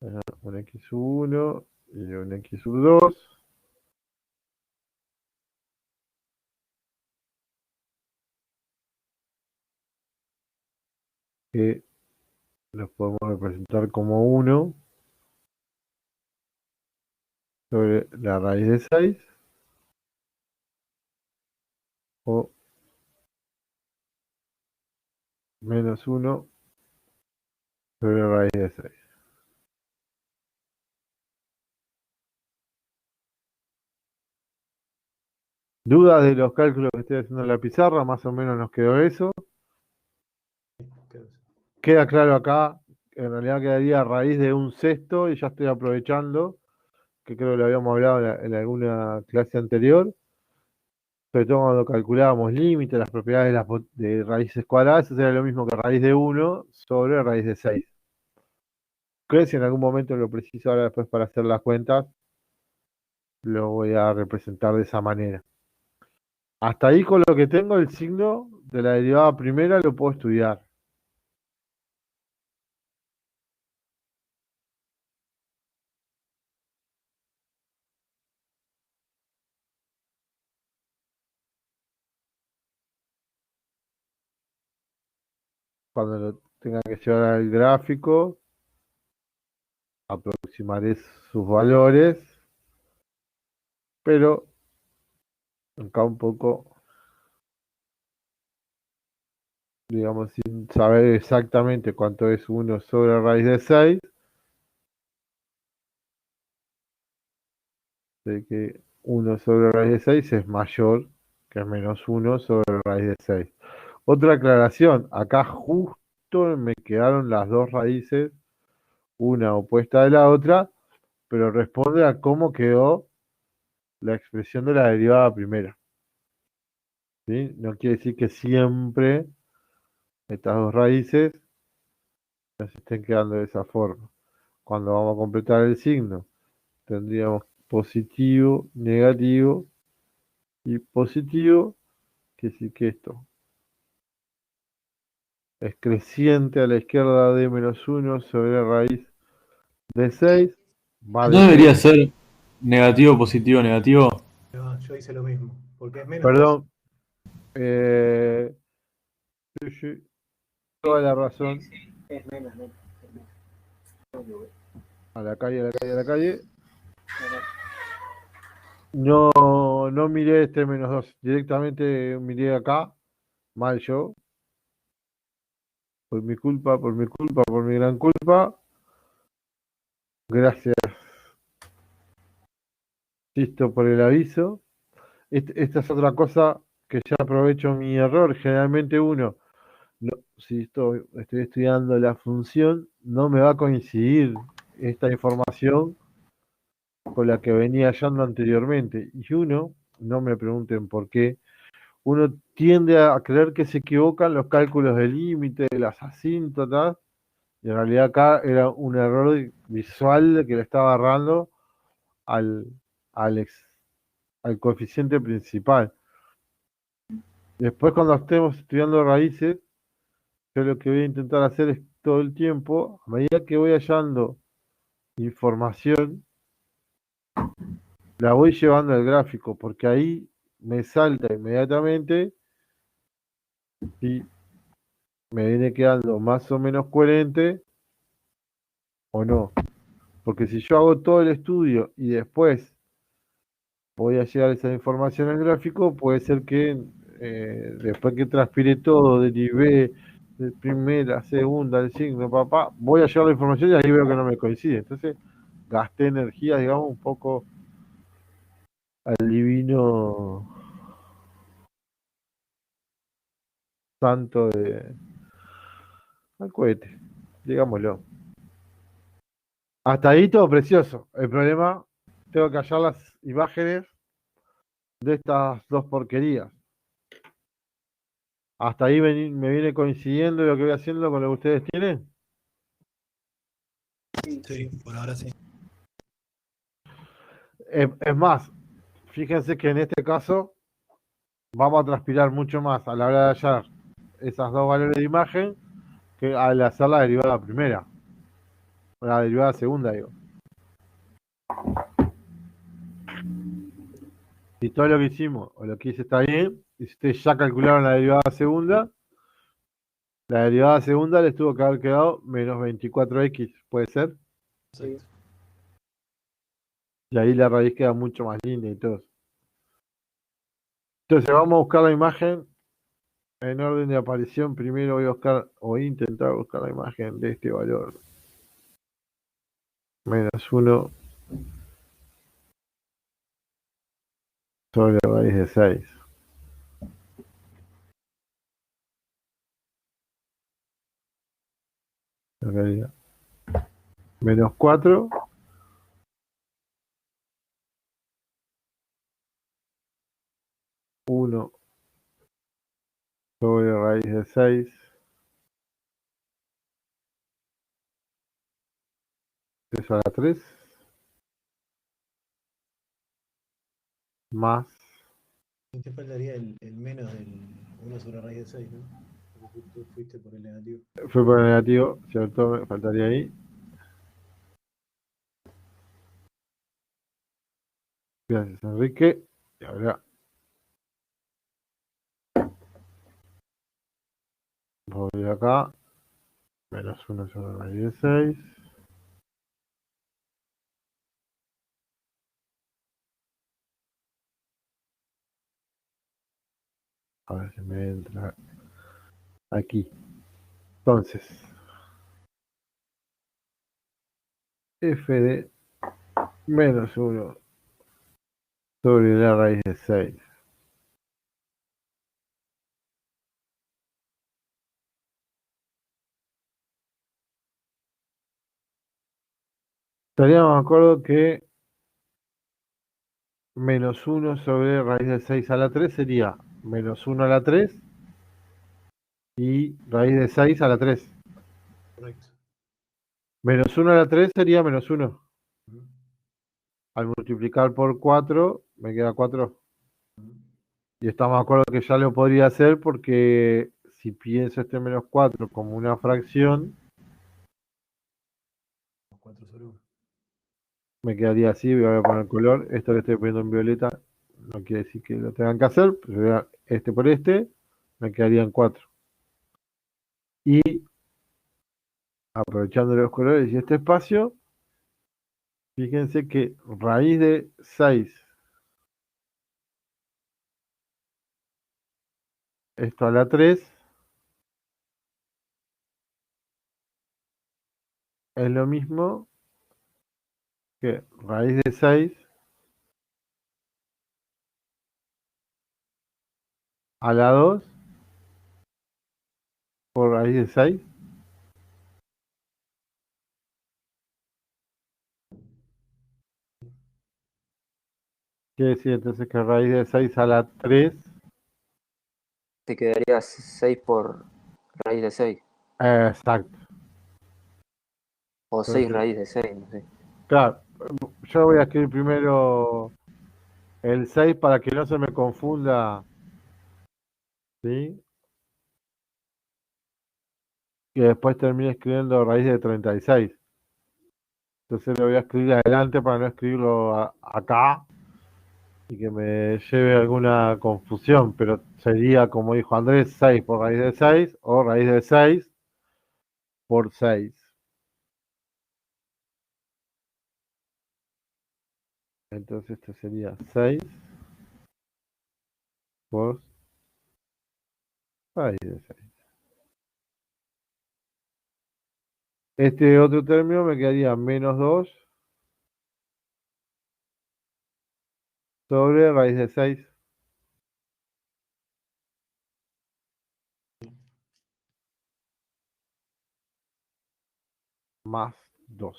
un x1 y un x2, que los podemos representar como 1 sobre la raíz de 6 o menos 1 sobre la raíz de 6. ¿Dudas de los cálculos que estoy haciendo en la pizarra? Más o menos nos quedó eso. Queda claro acá, en realidad quedaría raíz de un sexto y ya estoy aprovechando, que creo que lo habíamos hablado en alguna clase anterior, sobre todo cuando calculábamos límites, las propiedades de raíces cuadradas, eso sería lo mismo que raíz de 1 sobre raíz de 6. Creo que si en algún momento lo preciso ahora después para hacer las cuentas, lo voy a representar de esa manera. Hasta ahí con lo que tengo, el signo de la derivada primera lo puedo estudiar. Cuando lo tenga que llevar al gráfico, aproximaré sus valores, pero acá un poco, digamos, sin saber exactamente cuánto es 1 sobre raíz de 6, sé que 1 sobre raíz de 6 es mayor que menos 1 sobre raíz de 6. Otra aclaración, acá justo me quedaron las dos raíces, una opuesta de la otra, pero responde a cómo quedó la expresión de la derivada primera. ¿Sí? No quiere decir que siempre estas dos raíces nos estén quedando de esa forma. Cuando vamos a completar el signo, tendríamos positivo, negativo y positivo, que sí que esto es creciente a la izquierda de menos 1 sobre raíz de 6, va ¿No de debería 6. ser negativo, positivo, negativo? No, yo hice lo mismo, porque es menos 2. Perdón, eh, sí, sí, toda la razón. Es menos, menos. A la calle, a la calle, a la calle. No, no miré este menos 2, directamente miré acá, mal yo, por mi culpa, por mi culpa, por mi gran culpa. Gracias, Sisto, por el aviso. Esta es otra cosa que ya aprovecho mi error. Generalmente uno si estoy estudiando la función, no me va a coincidir esta información con la que venía hallando anteriormente. Y uno, no me pregunten por qué, uno tiende a creer que se equivocan los cálculos de límite, de las asíntotas, y en realidad acá era un error visual que le estaba agarrando al, al, ex- al coeficiente principal. Después, cuando estemos estudiando raíces, yo lo que voy a intentar hacer es todo el tiempo, a medida que voy hallando información, la voy llevando al gráfico, porque ahí me salta inmediatamente y me viene quedando más o menos coherente o no. Porque si yo hago todo el estudio y después voy a llegar esa información al gráfico, puede ser que después que transpire todo, derivé de primera, segunda, el signo, papá, voy a llegar la información y ahí veo que no me coincide. Entonces gasté energía, digamos, un poco al divino santo al cohete, digámoslo. Hasta ahí todo precioso. El problema, tengo que hallar las imágenes de estas dos porquerías. Hasta ahí me viene coincidiendo lo que voy haciendo con lo que ustedes tienen. Sí, por ahora sí. Es más, fíjense que en este caso vamos a transpirar mucho más a la hora de hallar esas dos valores de imagen que al hacer la derivada primera. O la derivada segunda, digo. Si todo lo que hicimos o lo que hice está bien, y si ustedes ya calcularon la derivada segunda les tuvo que haber quedado menos 24x, ¿puede ser? Sí. Y ahí la raíz queda mucho más linda y todo. Entonces vamos a buscar la imagen en orden de aparición. Primero voy a buscar o intentar buscar la imagen de este valor. -1 sobre raíz de 6. En realidad. -4 1 sobre raíz de 6. Eso a la 3. Más. Te faltaría el menos del 1 sobre raíz de 6, ¿no? Porque tú fuiste por el negativo. Fue por el negativo, ¿cierto? Me faltaría ahí. Gracias, Enrique. Y ahora voy acá. -1 sobre raíz de 6. A ver si me entra aquí. Entonces, f de -1 sobre la raíz de 6. Estaríamos de acuerdo que -1 sobre raíz de 6 a la 3 sería -1 a la 3 y raíz de 6 a la 3. Correcto. -1 a la 3 sería -1. Al multiplicar por 4 me queda 4. Y estamos de acuerdo que ya lo podría hacer porque si pienso este -4 como una fracción, 4 sobre 1. me quedaría así. Voy a poner color. Esto que estoy poniendo en violeta no quiere decir que lo tengan que hacer. Pero este por este me quedarían 4. Y aprovechando los colores y este espacio, fíjense que raíz de 6, esto a la 3, es lo mismo que raíz de 6 a la 2 por raíz de 6. Quiere decir entonces que raíz de 6 a la 3. Te quedaría 6 por raíz de 6. Exacto. O 6 Entonces, raíz de 6, no sé. claro, yo voy a escribir primero el 6 para que no se me confunda, ¿sí? Y después termine escribiendo raíz de 36. Entonces lo voy a escribir adelante para no escribirlo acá y que me lleve alguna confusión, pero sería, como dijo Andrés, 6 por raíz de 6 o raíz de 6 por 6. Entonces esto sería 6 por raíz de 6. Este otro término me quedaría menos 2 sobre raíz de 6 más 2.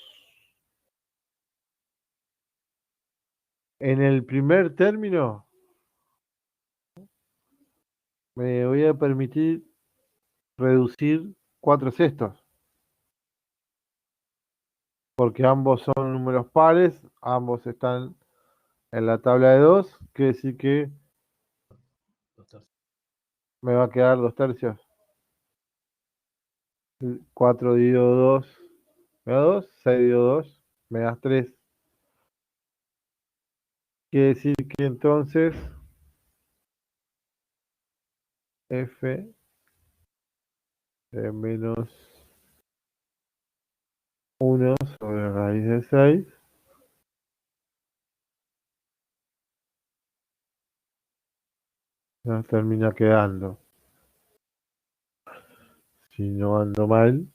En el primer término me voy a permitir reducir 4/6, porque ambos son números pares, ambos están en la tabla de 2, quiere decir que me va a quedar 2/3. 4 dividido 2 me da 2, 6 dividido 2 me da 3. Quiere decir que entonces f de menos 1 sobre raíz de 6 nos termina quedando, si no ando mal,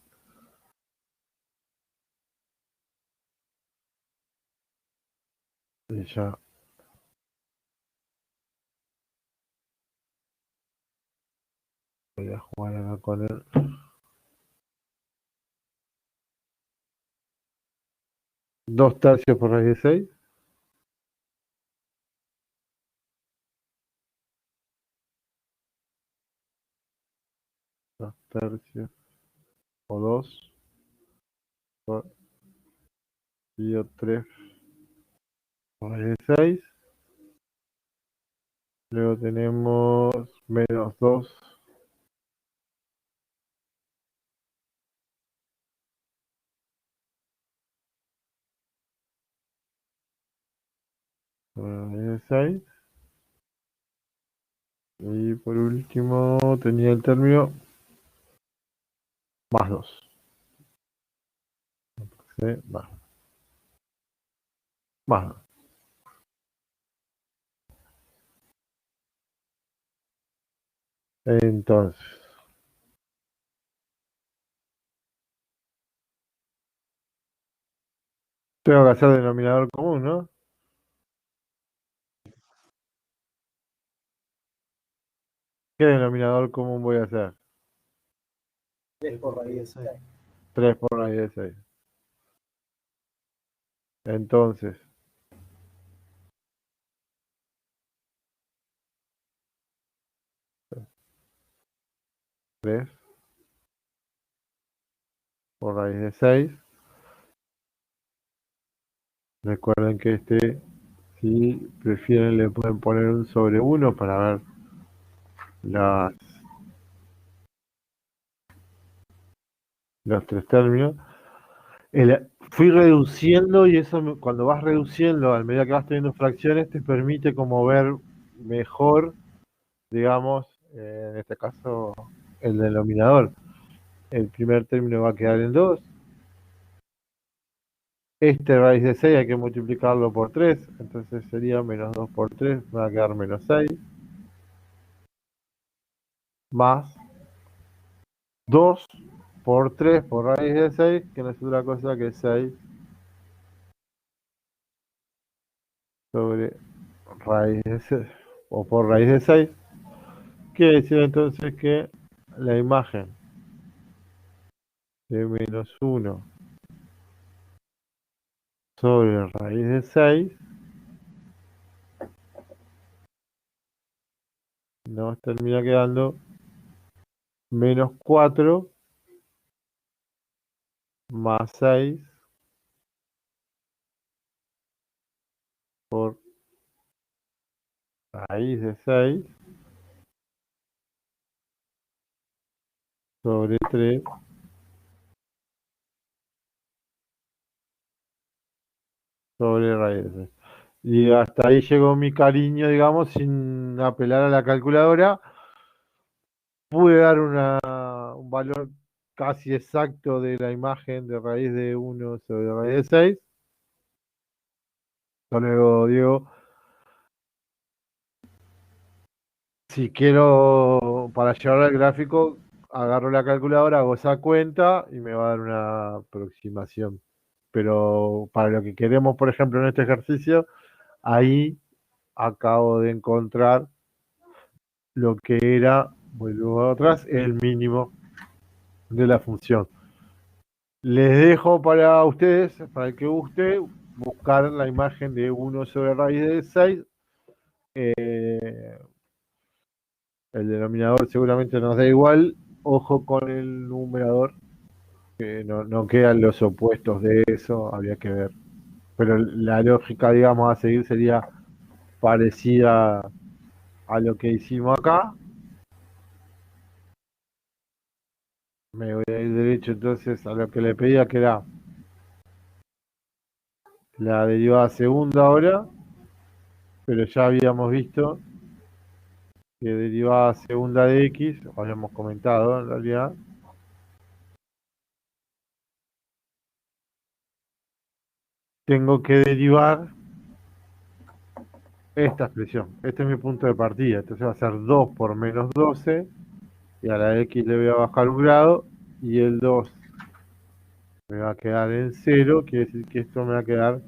y ya voy a jugar acá con él. 2/3 por raíz de 6. 2/3 o 2 por dividido 3 por raíz de 6. Luego tenemos menos 2 por raíz de 6. Y por último tenía el término más 2. ¿Sí? Más 2. Entonces, tengo que hacer denominador común, ¿no? ¿Qué denominador común voy a hacer? 3 por raíz de 6. 3 por raíz de 6. Entonces, 3 por raíz de 6. Recuerden que si prefieren, le pueden poner un sobre 1 para ver las, los tres términos. Fui reduciendo y eso cuando vas reduciendo, a medida que vas teniendo fracciones, te permite como ver mejor, digamos, en este caso, el denominador. El primer término va a quedar en 2. Este raíz de 6 hay que multiplicarlo por 3, entonces sería menos 2 por 3, me va a quedar menos 6. Más 2 por 3 por raíz de 6, que no es otra cosa que 6 sobre raíz de 6, o por raíz de 6. Quiere decir entonces que la imagen de menos 1 sobre raíz de 6 nos termina quedando menos 4 más 6 por raíz de 6 sobre 3 sobre raíz de 6. Y hasta ahí llegó mi cariño, digamos, sin apelar a la calculadora. Pude dar un valor casi exacto de la imagen de raíz de 1 sobre raíz de 6. Luego digo, si quiero, para llevar al gráfico, agarro la calculadora, hago esa cuenta y me va a dar una aproximación. Pero para lo que queremos, por ejemplo, en este ejercicio, ahí acabo de encontrar lo que era, vuelvo atrás, el mínimo de la función. Les dejo para ustedes, para el que guste, buscar la imagen de 1 sobre raíz de 6. El denominador seguramente nos da igual. Ojo con el numerador, que no quedan los opuestos de eso, habría que ver. Pero la lógica, digamos, a seguir sería parecida a lo que hicimos acá. Me voy a ir derecho entonces a lo que le pedía, que era la derivada segunda ahora, pero ya habíamos visto que derivada segunda de x, habíamos comentado en realidad, tengo que derivar esta expresión. Este es mi punto de partida, entonces va a ser 2 por menos 12, y a la x le voy a bajar un grado, y el 2 me va a quedar en 0, quiere decir que esto me va a quedar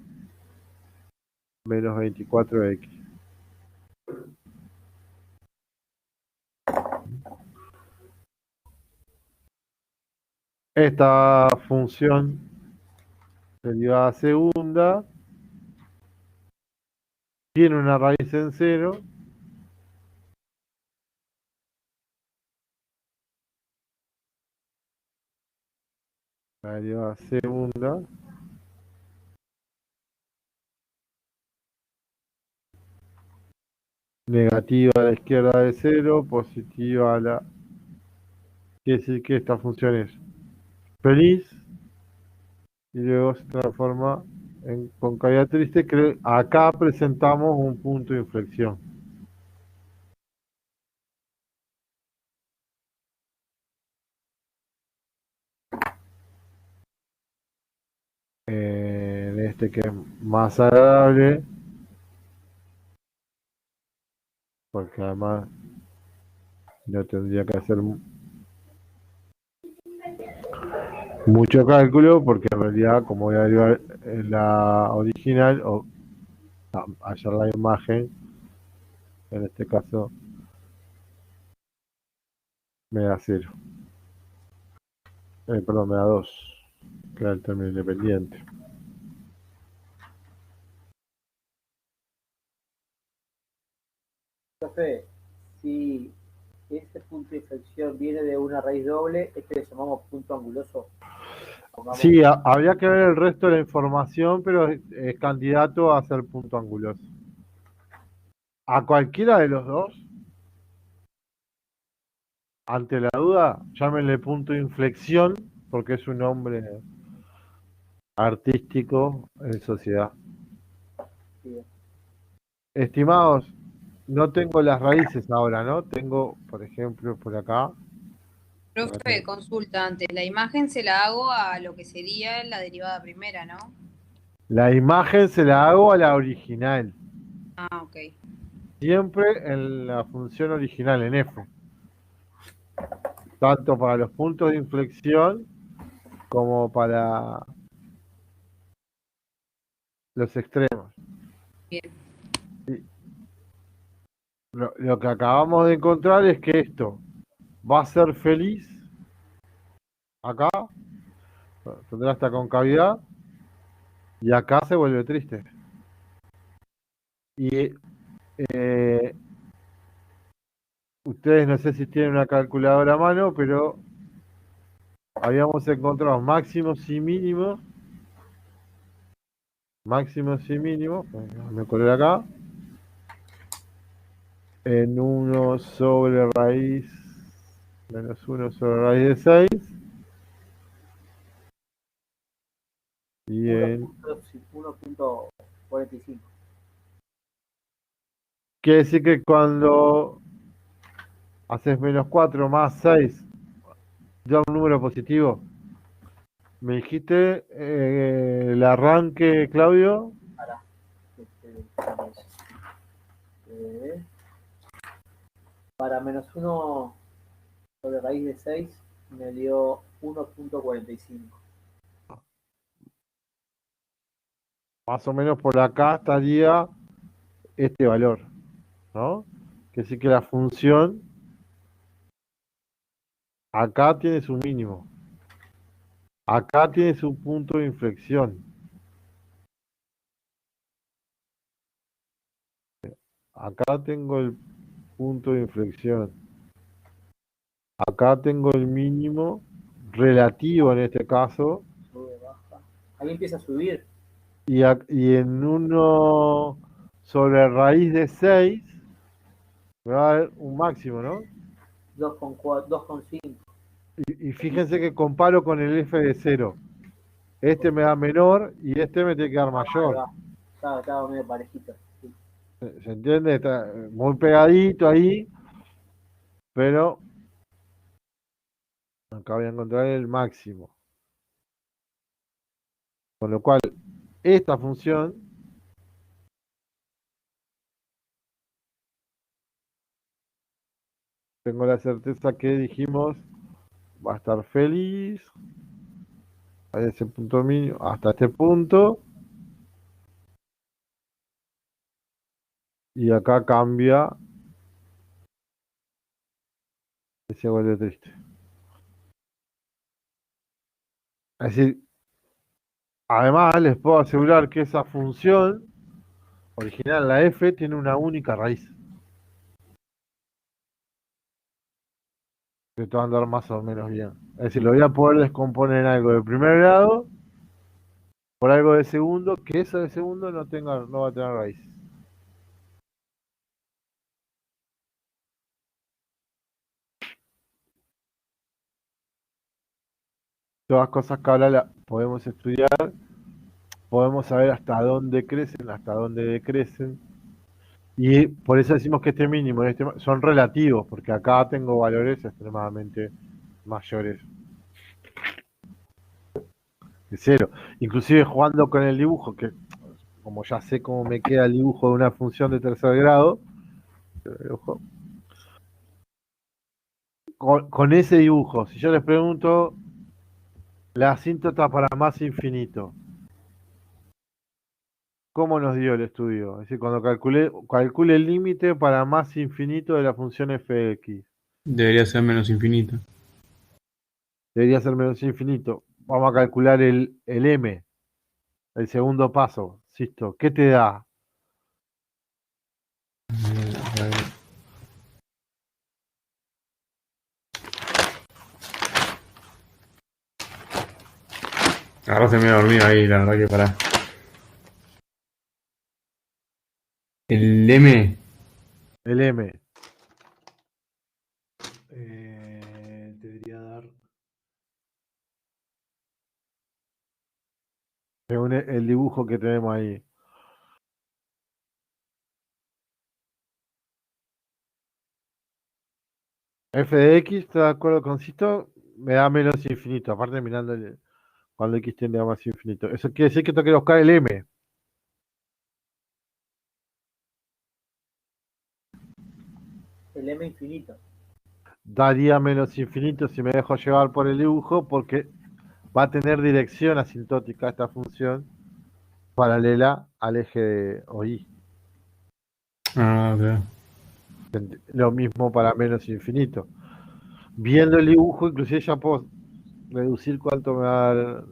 menos 24x. Esta función derivada segunda tiene una raíz en 0, la derivada segunda, negativa a la izquierda de 0, positiva a la... Quiere decir que esta función es feliz, y luego se transforma en concavidad triste, que acá presentamos un punto de inflexión. En este que es más agradable, porque además no tendría que hacer mucho cálculo, porque en realidad, como voy a derivar en la original, o hallar la imagen, en este caso me da 0. Perdón, me da 2, que era el término independiente. Profe, si ese punto de inflexión viene de una raíz doble, este le llamamos punto anguloso. Pongamos, Sí, habría que ver el resto de la información, pero es candidato a ser punto anguloso. A cualquiera de los dos, ante la duda, llámenle punto de inflexión, porque es un nombre artístico en sociedad. bien. Estimados, no tengo las raíces ahora, ¿no? Tengo, por ejemplo, por acá. Profe, consulta antes. La imagen se la hago a lo que sería la derivada primera, ¿no? La imagen se la hago a la original. Ah, ok. Siempre en la función original, en F. Tanto para los puntos de inflexión como para los extremos. Bien. Lo que acabamos de encontrar es que esto va a ser feliz acá tendrá esta concavidad y acá se vuelve triste. Y ustedes no sé si tienen una calculadora a mano, pero habíamos encontrado máximos y mínimos. Máximos y mínimos. Me colé acá. En 1 sobre raíz menos 1 sobre raíz de 6. Y en... 1.45. Quiere decir que cuando haces menos 4 más 6, da un número positivo. Me dijiste el arranque, Claudio. Para menos 1 sobre raíz de 6 me dio 1.45. Más o menos por acá estaría este valor, ¿no? Quiere decir que la función acá tiene su mínimo. Acá tiene su punto de inflexión. Acá tengo el punto de inflexión. Acá tengo el mínimo relativo en este caso. Sube, baja. Ahí empieza a subir. Y en 1 sobre raíz de 6 me va a dar un máximo, ¿no? 2,5. Y fíjense que comparo con el F de 0. Este me da menor y este me tiene que dar mayor. Estaba medio parejito. Sí. ¿Se entiende? Está muy pegadito ahí, pero acá voy a encontrar el máximo. Con lo cual, esta función tengo la certeza que dijimos va a estar feliz a ese punto mínimo, hasta este punto. Y acá cambia y se vuelve triste. Es decir, además les puedo asegurar que esa función original, la f, tiene una única raíz. Que te va a andar más o menos bien. Es decir, lo voy a poder descomponer en algo de primer grado por algo de segundo, que eso de segundo no va a tener raíz. Todas cosas que ahora podemos estudiar, podemos saber hasta dónde crecen, hasta dónde decrecen. Y por eso decimos que este mínimo y son relativos, porque acá tengo valores extremadamente mayores que 0. Inclusive jugando con el dibujo, que como ya sé cómo me queda el dibujo de una función de tercer grado, con ese dibujo, si yo les pregunto la asíntota para más infinito, ¿cómo nos dio el estudio? Es decir, cuando calcule el límite para más infinito de la función f de x. Debería ser menos infinito. Debería ser menos infinito. Vamos a calcular el m, el segundo paso. Sisto, ¿qué te da? Ahora se me ha dormido ahí, la verdad que pará. El M. El m. Debería dar. Según el dibujo que tenemos ahí. F de x, ¿está de acuerdo con Sisto? Me da menos infinito, aparte mirando cuando x tiende a más infinito. Eso quiere decir que tengo que buscar el m. El M infinito. Daría menos infinito si me dejo llevar por el dibujo, porque va a tener dirección asintótica esta función paralela al eje de OI. Ah, ok. Lo mismo para menos infinito. Viendo el dibujo, inclusive ya puedo reducir cuánto me va a dar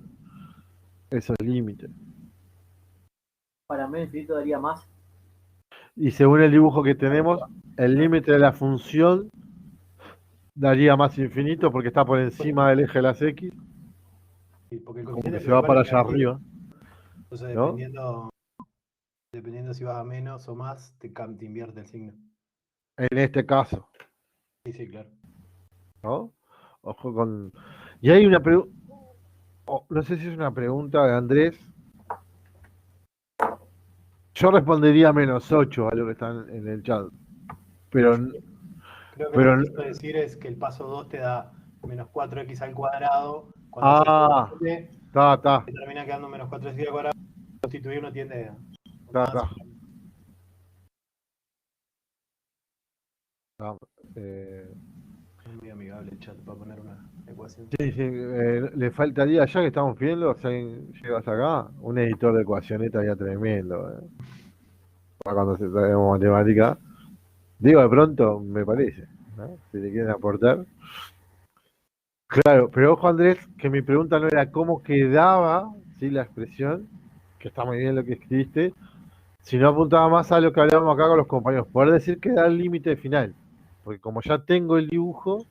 Eso es límite. Para menos infinito daría más. Y según el dibujo que tenemos, el límite de la función daría más infinito porque está por encima del eje de las X, Sí, porque el como coeficiente que se va principal para es allá negativo. arriba, Entonces, ¿no? dependiendo si vas a menos o más, te invierte el signo. En este caso, Sí, sí, claro. ¿no? Ojo con... Y hay una pregunta, no sé si es una pregunta de Andrés. Yo respondería -8 a lo que está en el chat, pero, Creo que lo pero, que quiso decir es que el paso 2 te da menos 4x al cuadrado. Cuando haces ah, el está, te termina quedando menos 4x al cuadrado. Constituir no tiende a más. está. Ah, eh, Es muy amigable el chat para poner una ecuación. sí, sí, le faltaría, ya que estamos viendo, si alguien llega hasta acá, un editor de ecuaciones estaría tremendo, para cuando se traemos matemática. Digo, de pronto, me parece, ¿no? Si le quieren aportar. Claro, pero ojo Andrés, que mi pregunta no era cómo quedaba, ¿sí? La expresión, que está muy bien lo que escribiste, sino apuntaba más a lo que hablábamos acá con los compañeros, poder decir que da el límite final, porque como ya tengo el dibujo,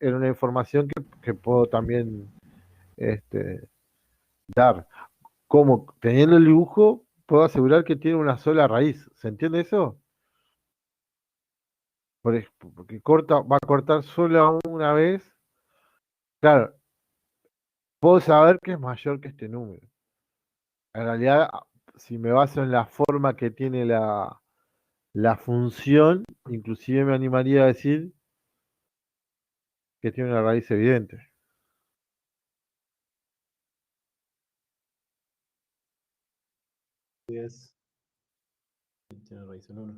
era una información que puedo también dar. Como teniendo el dibujo, puedo asegurar que tiene una sola raíz. ¿Se entiende eso? Porque va a cortar solo una vez. Claro, puedo saber que es mayor que este número. En realidad, si me baso en la forma que tiene la función, inclusive me animaría a decir que tiene una raíz evidente. Tiene raíz en 1.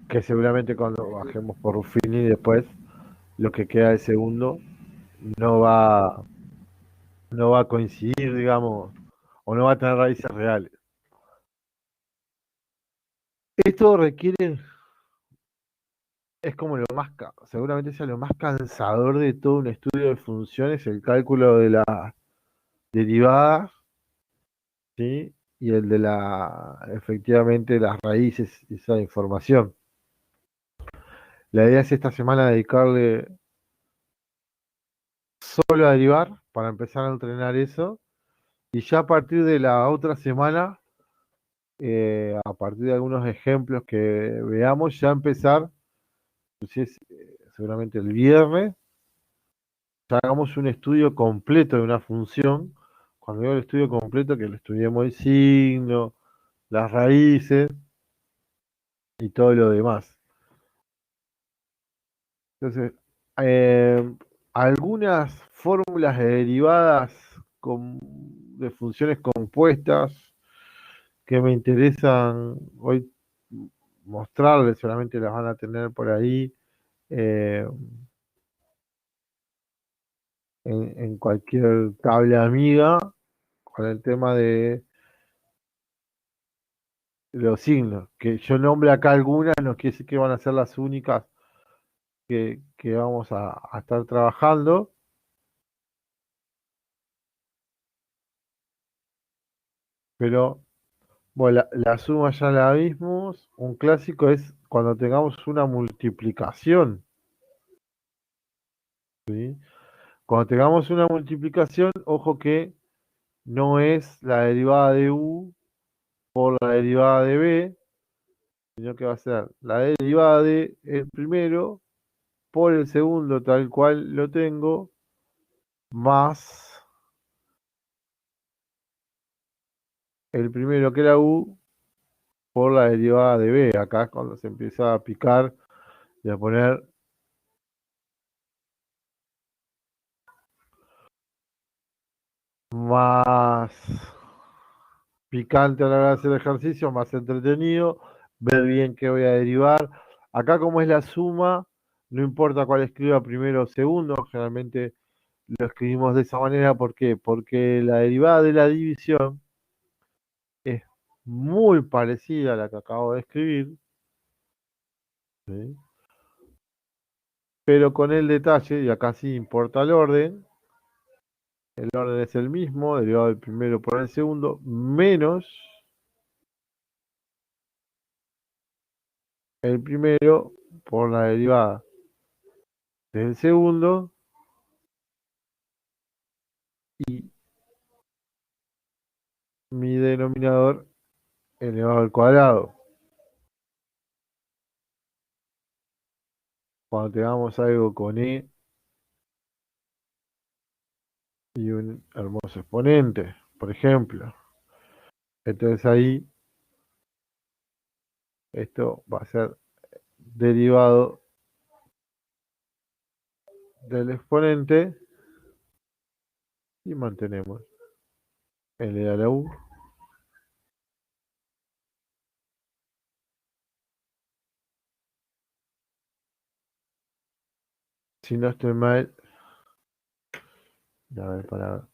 Que seguramente cuando bajemos por Ruffini después, lo que queda de segundo no va, no va a coincidir, digamos, o no va a tener raíces reales. Esto requiere, es como lo más, seguramente sea lo más cansador de todo un estudio de funciones, el cálculo de las derivadas, ¿sí? Y el de efectivamente, las raíces y esa información. La idea es esta semana dedicarle solo a derivar para empezar a entrenar eso. Y ya a partir de la otra semana, a partir de algunos ejemplos que veamos, ya empezar, pues seguramente el viernes, ya hagamos un estudio completo de una función. Cuando digo el estudio completo, que le estudiemos el signo, las raíces y todo lo demás. Entonces, eh, algunas fórmulas de derivadas de funciones compuestas que me interesan hoy mostrarles, solamente las van a tener por ahí eh, en cualquier tabla amiga con el tema de los signos. Que yo nombre acá algunas, no quiere decir que van a ser las únicas que vamos a estar trabajando. Pero bueno, la suma ya la vimos. Un clásico es cuando tengamos una multiplicación. ¿Sí? Cuando tengamos una multiplicación, ojo que no es la derivada de u por la derivada de b, sino que va a ser la derivada de el primero por el segundo tal cual lo tengo, más el primero que era u por la derivada de b. Acá es cuando se empieza a picar y a poner más picante a la hora de hacer ejercicio, más entretenido, ver bien qué voy a derivar. Acá como es la suma, no importa cuál escriba primero o segundo, generalmente lo escribimos de esa manera. ¿Por qué? Porque la derivada de la división es muy parecida a la que acabo de escribir, ¿sí? Pero con el detalle, y acá sí importa el orden, el orden es el mismo, derivado del primero por el segundo, menos el primero por la derivada del segundo y mi denominador elevado al cuadrado. Cuando tengamos algo con e y un hermoso exponente, por ejemplo. Entonces ahí esto va a ser derivado del exponente y mantenemos L a la U si no estoy mal. A ver, para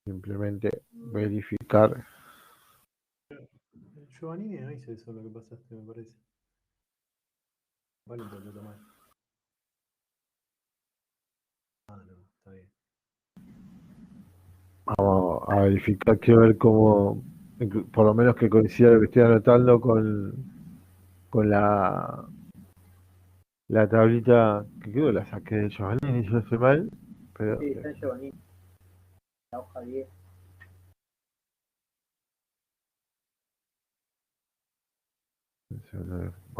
simplemente verificar. Giovannini no hizo eso lo que pasaste, me parece. Vale, pero lo mal. Ah, no, está bien. Vamos a verificar, quiero ver cómo, por lo menos que coincida lo que estoy anotando con la tablita que creo que la saqué de Giovanni, si no estoy mal. Pero, Sí, está en Giovanni. La hoja 10.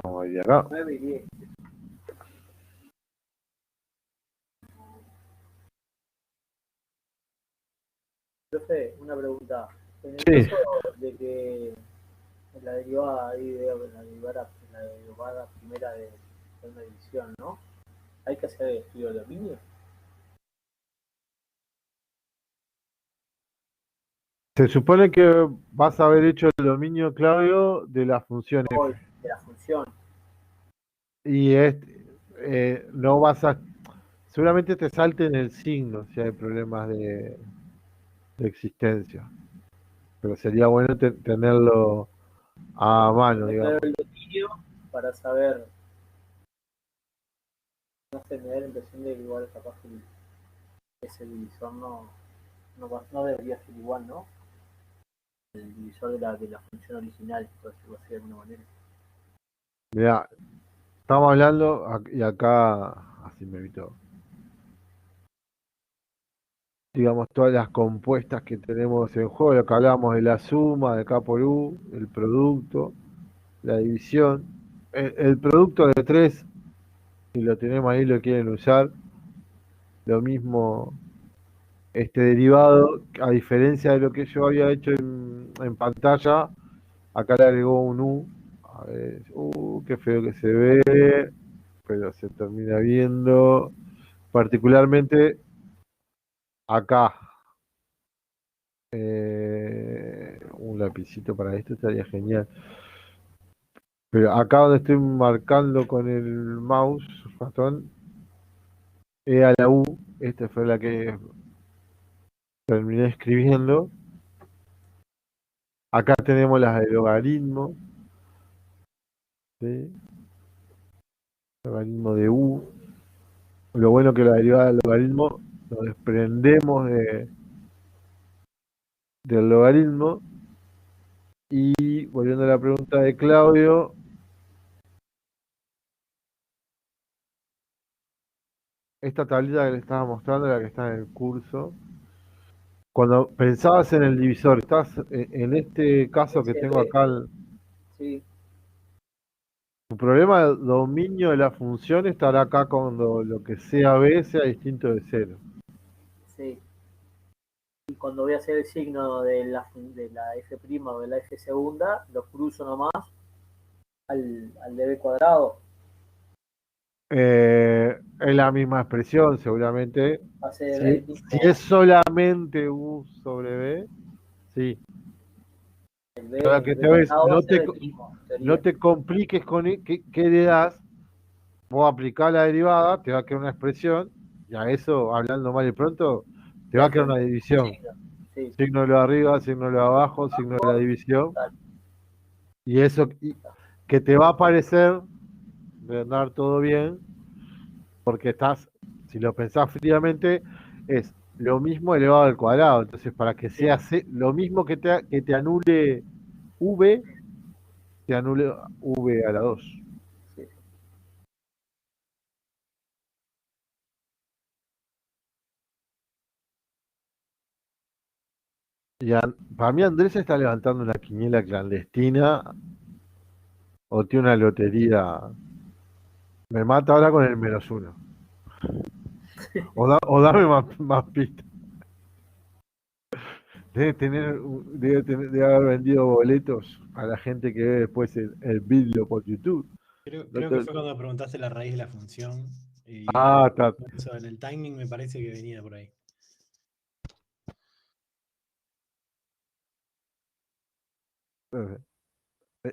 vamos a ir acá. 9 y 10. Profe, una pregunta. En el Sí. caso de que en la derivada ahí veo en la derivada primera de una división, ¿no? Hay que hacer el estudio de dominio. Se supone que vas a haber hecho el dominio, Claudio, de la función Hoy, f. de la función. Y no vas a... Seguramente te salten el signo si hay problemas de existencia. Pero sería bueno tenerlo a mano, Tener claro digamos. el dominio para saber. No sé, me da la impresión de que igual capaz que ese divisor no debería ser igual, ¿no? El divisor de la función original, por decirlo así de alguna manera. Mirá, estamos hablando, y acá, así me evito, digamos, todas las compuestas que tenemos en juego, lo que hablábamos de la suma, de K por U, el producto, la división. El producto de 3, si lo tenemos ahí, lo quieren usar. Lo mismo, este derivado, a diferencia de lo que yo había hecho en pantalla, acá le agregó un U. A ver, qué feo que se ve, pero se termina viendo. Particularmente acá. Un lapicito para esto estaría genial. Pero acá donde estoy marcando con el mouse, ratón, E a la U, esta fue la que terminé escribiendo. Acá tenemos las de logaritmo, ¿sí? Logaritmo de U. Lo bueno que la derivada del logaritmo nos desprendemos del logaritmo. Y volviendo a la pregunta de Claudio, esta tablita que le estaba mostrando, la que está en el curso, cuando pensabas en el divisor, estás en este caso que tengo acá, Sí, tu problema de dominio de la función estará acá cuando lo que sea b sea distinto de 0. sí. Y cuando voy a hacer el signo de la f' o de la f segunda, lo cruzo nomás al de b cuadrado. Es la misma expresión, seguramente. Va a ser Si, el mismo. si es solamente u sobre b, sí. El b, Para que el b te ves, cuadrado va a ser el mismo, en teoría. no te compliques con qué le das. Vos aplicás la derivada, te va a quedar una expresión, y a eso, hablando mal y pronto, te va a quedar una división. Sí, Signo de lo de arriba, signo de lo de abajo, signo de la división. Y eso que te va a parecer de andar todo bien, porque estás, si lo pensás fríamente, es lo mismo elevado al cuadrado. Entonces, para que sea lo mismo que te anule v, te anule v a la 2. Sí. Para mí Andrés está levantando una quiniela clandestina o tiene una lotería. Me mata ahora con el -1. O dame más pistas. Debe haber vendido boletos a la gente que ve después el vídeo por YouTube. No Creo que te- fue cuando preguntaste la raíz de la función. Y está. eso, en el timing me parece que venía por ahí.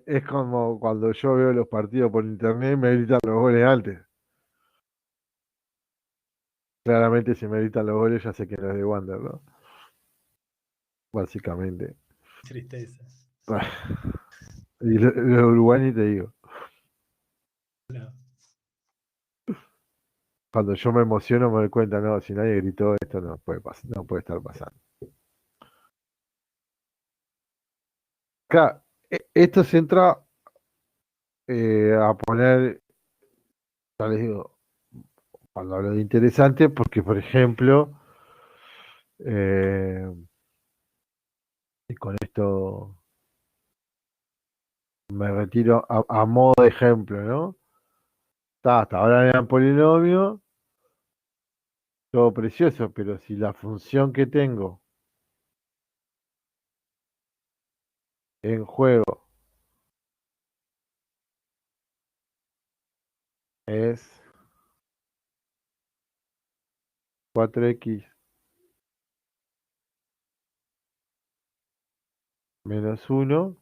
Es como cuando yo veo los partidos por internet y me gritan los goles antes. Claramente si me gritan los goles ya sé que no es de Wander, ¿no? Básicamente. Tristeza. Y los uruguayos te digo, No. cuando yo me emociono me doy cuenta, no, si nadie gritó esto no puede no puede estar pasando. Acá, esto se entra a poner, ya les digo, cuando hablo de interesante, porque por ejemplo, eh, y con esto me retiro a modo de ejemplo, ¿no? Hasta ahora era polinomio, todo precioso, pero si la función que tengo en juego es 4x menos 1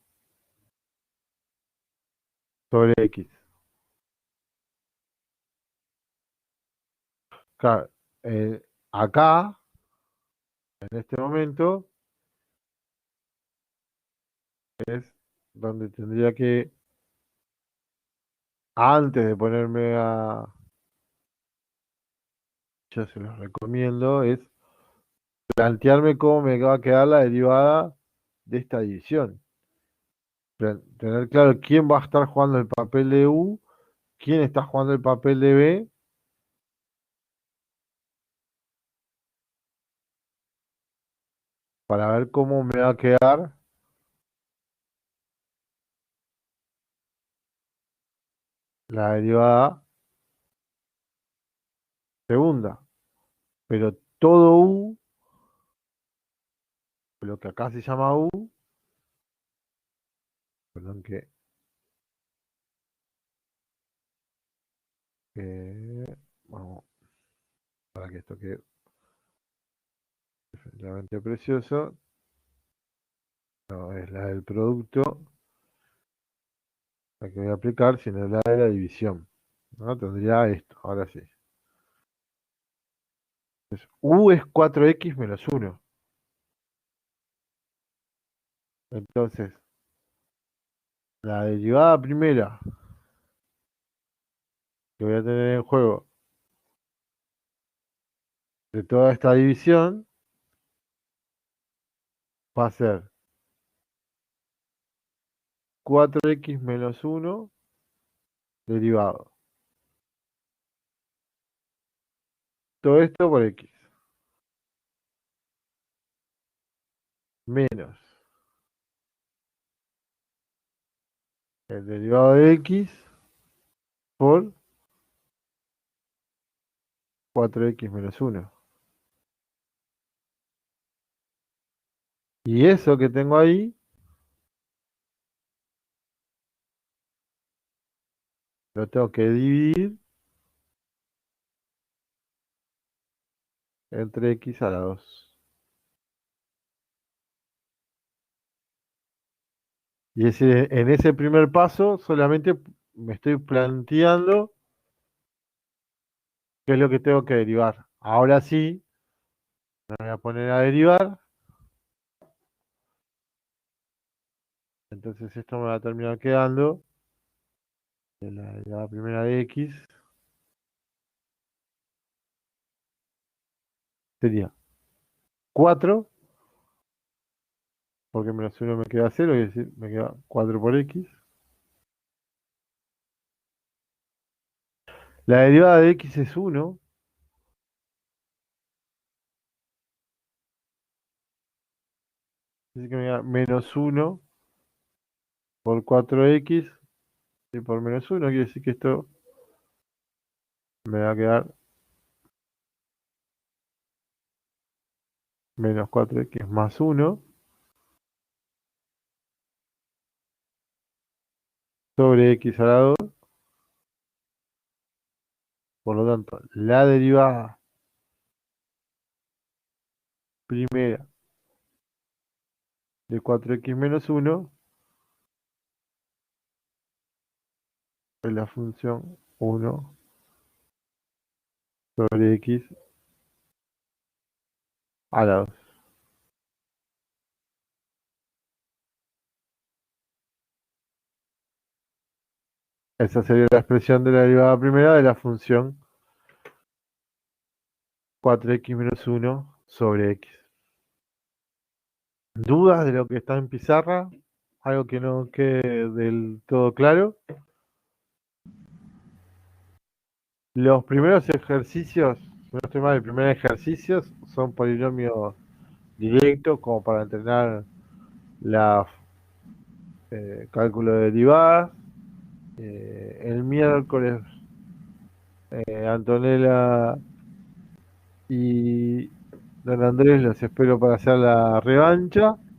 sobre x. Claro, acá, en este momento, es donde tendría que, antes de ponerme yo se los recomiendo, es plantearme cómo me va a quedar la derivada de esta división. Tener claro quién va a estar jugando el papel de U, quién está jugando el papel de B, para ver cómo me va a quedar la derivada segunda. Pero todo U, lo que acá se llama U, perdón vamos, para que esto quede definitivamente precioso, no es la del producto la que voy a aplicar, sino la de la división. ¿No? Tendría esto, ahora sí. Entonces, U es 4x menos 1. Entonces, la derivada primera que voy a tener en juego de toda esta división va a ser 4x menos 1 derivado. Todo esto por x. Menos el derivado de x por 4x menos 1. Y eso que tengo ahí, lo tengo que dividir entre x a la 2. Y en ese primer paso solamente me estoy planteando qué es lo que tengo que derivar. Ahora sí, me voy a poner a derivar. Entonces esto me va a terminar quedando de la derivada primera de x. Sería 4, porque menos 1 me queda 0, es decir, me queda 4 por x. La derivada de x es 1. Así que me queda menos 1 por 4x y por menos 1. Quiere decir que esto me va a quedar menos 4x más 1 sobre x a la 2. Por lo tanto, la derivada primera de 4x menos 1 es la función 1 sobre x a la 2. Esa sería la expresión de la derivada primera de la función 4x menos 1 sobre x. ¿Dudas de lo que está en pizarra? ¿Algo que no quede del todo claro? Los primeros ejercicios, si no estoy mal, el primer ejercicio son polinomios directos como para entrenar la cálculo de derivadas. El miércoles Antonella y don Andrés los espero para hacer la revancha.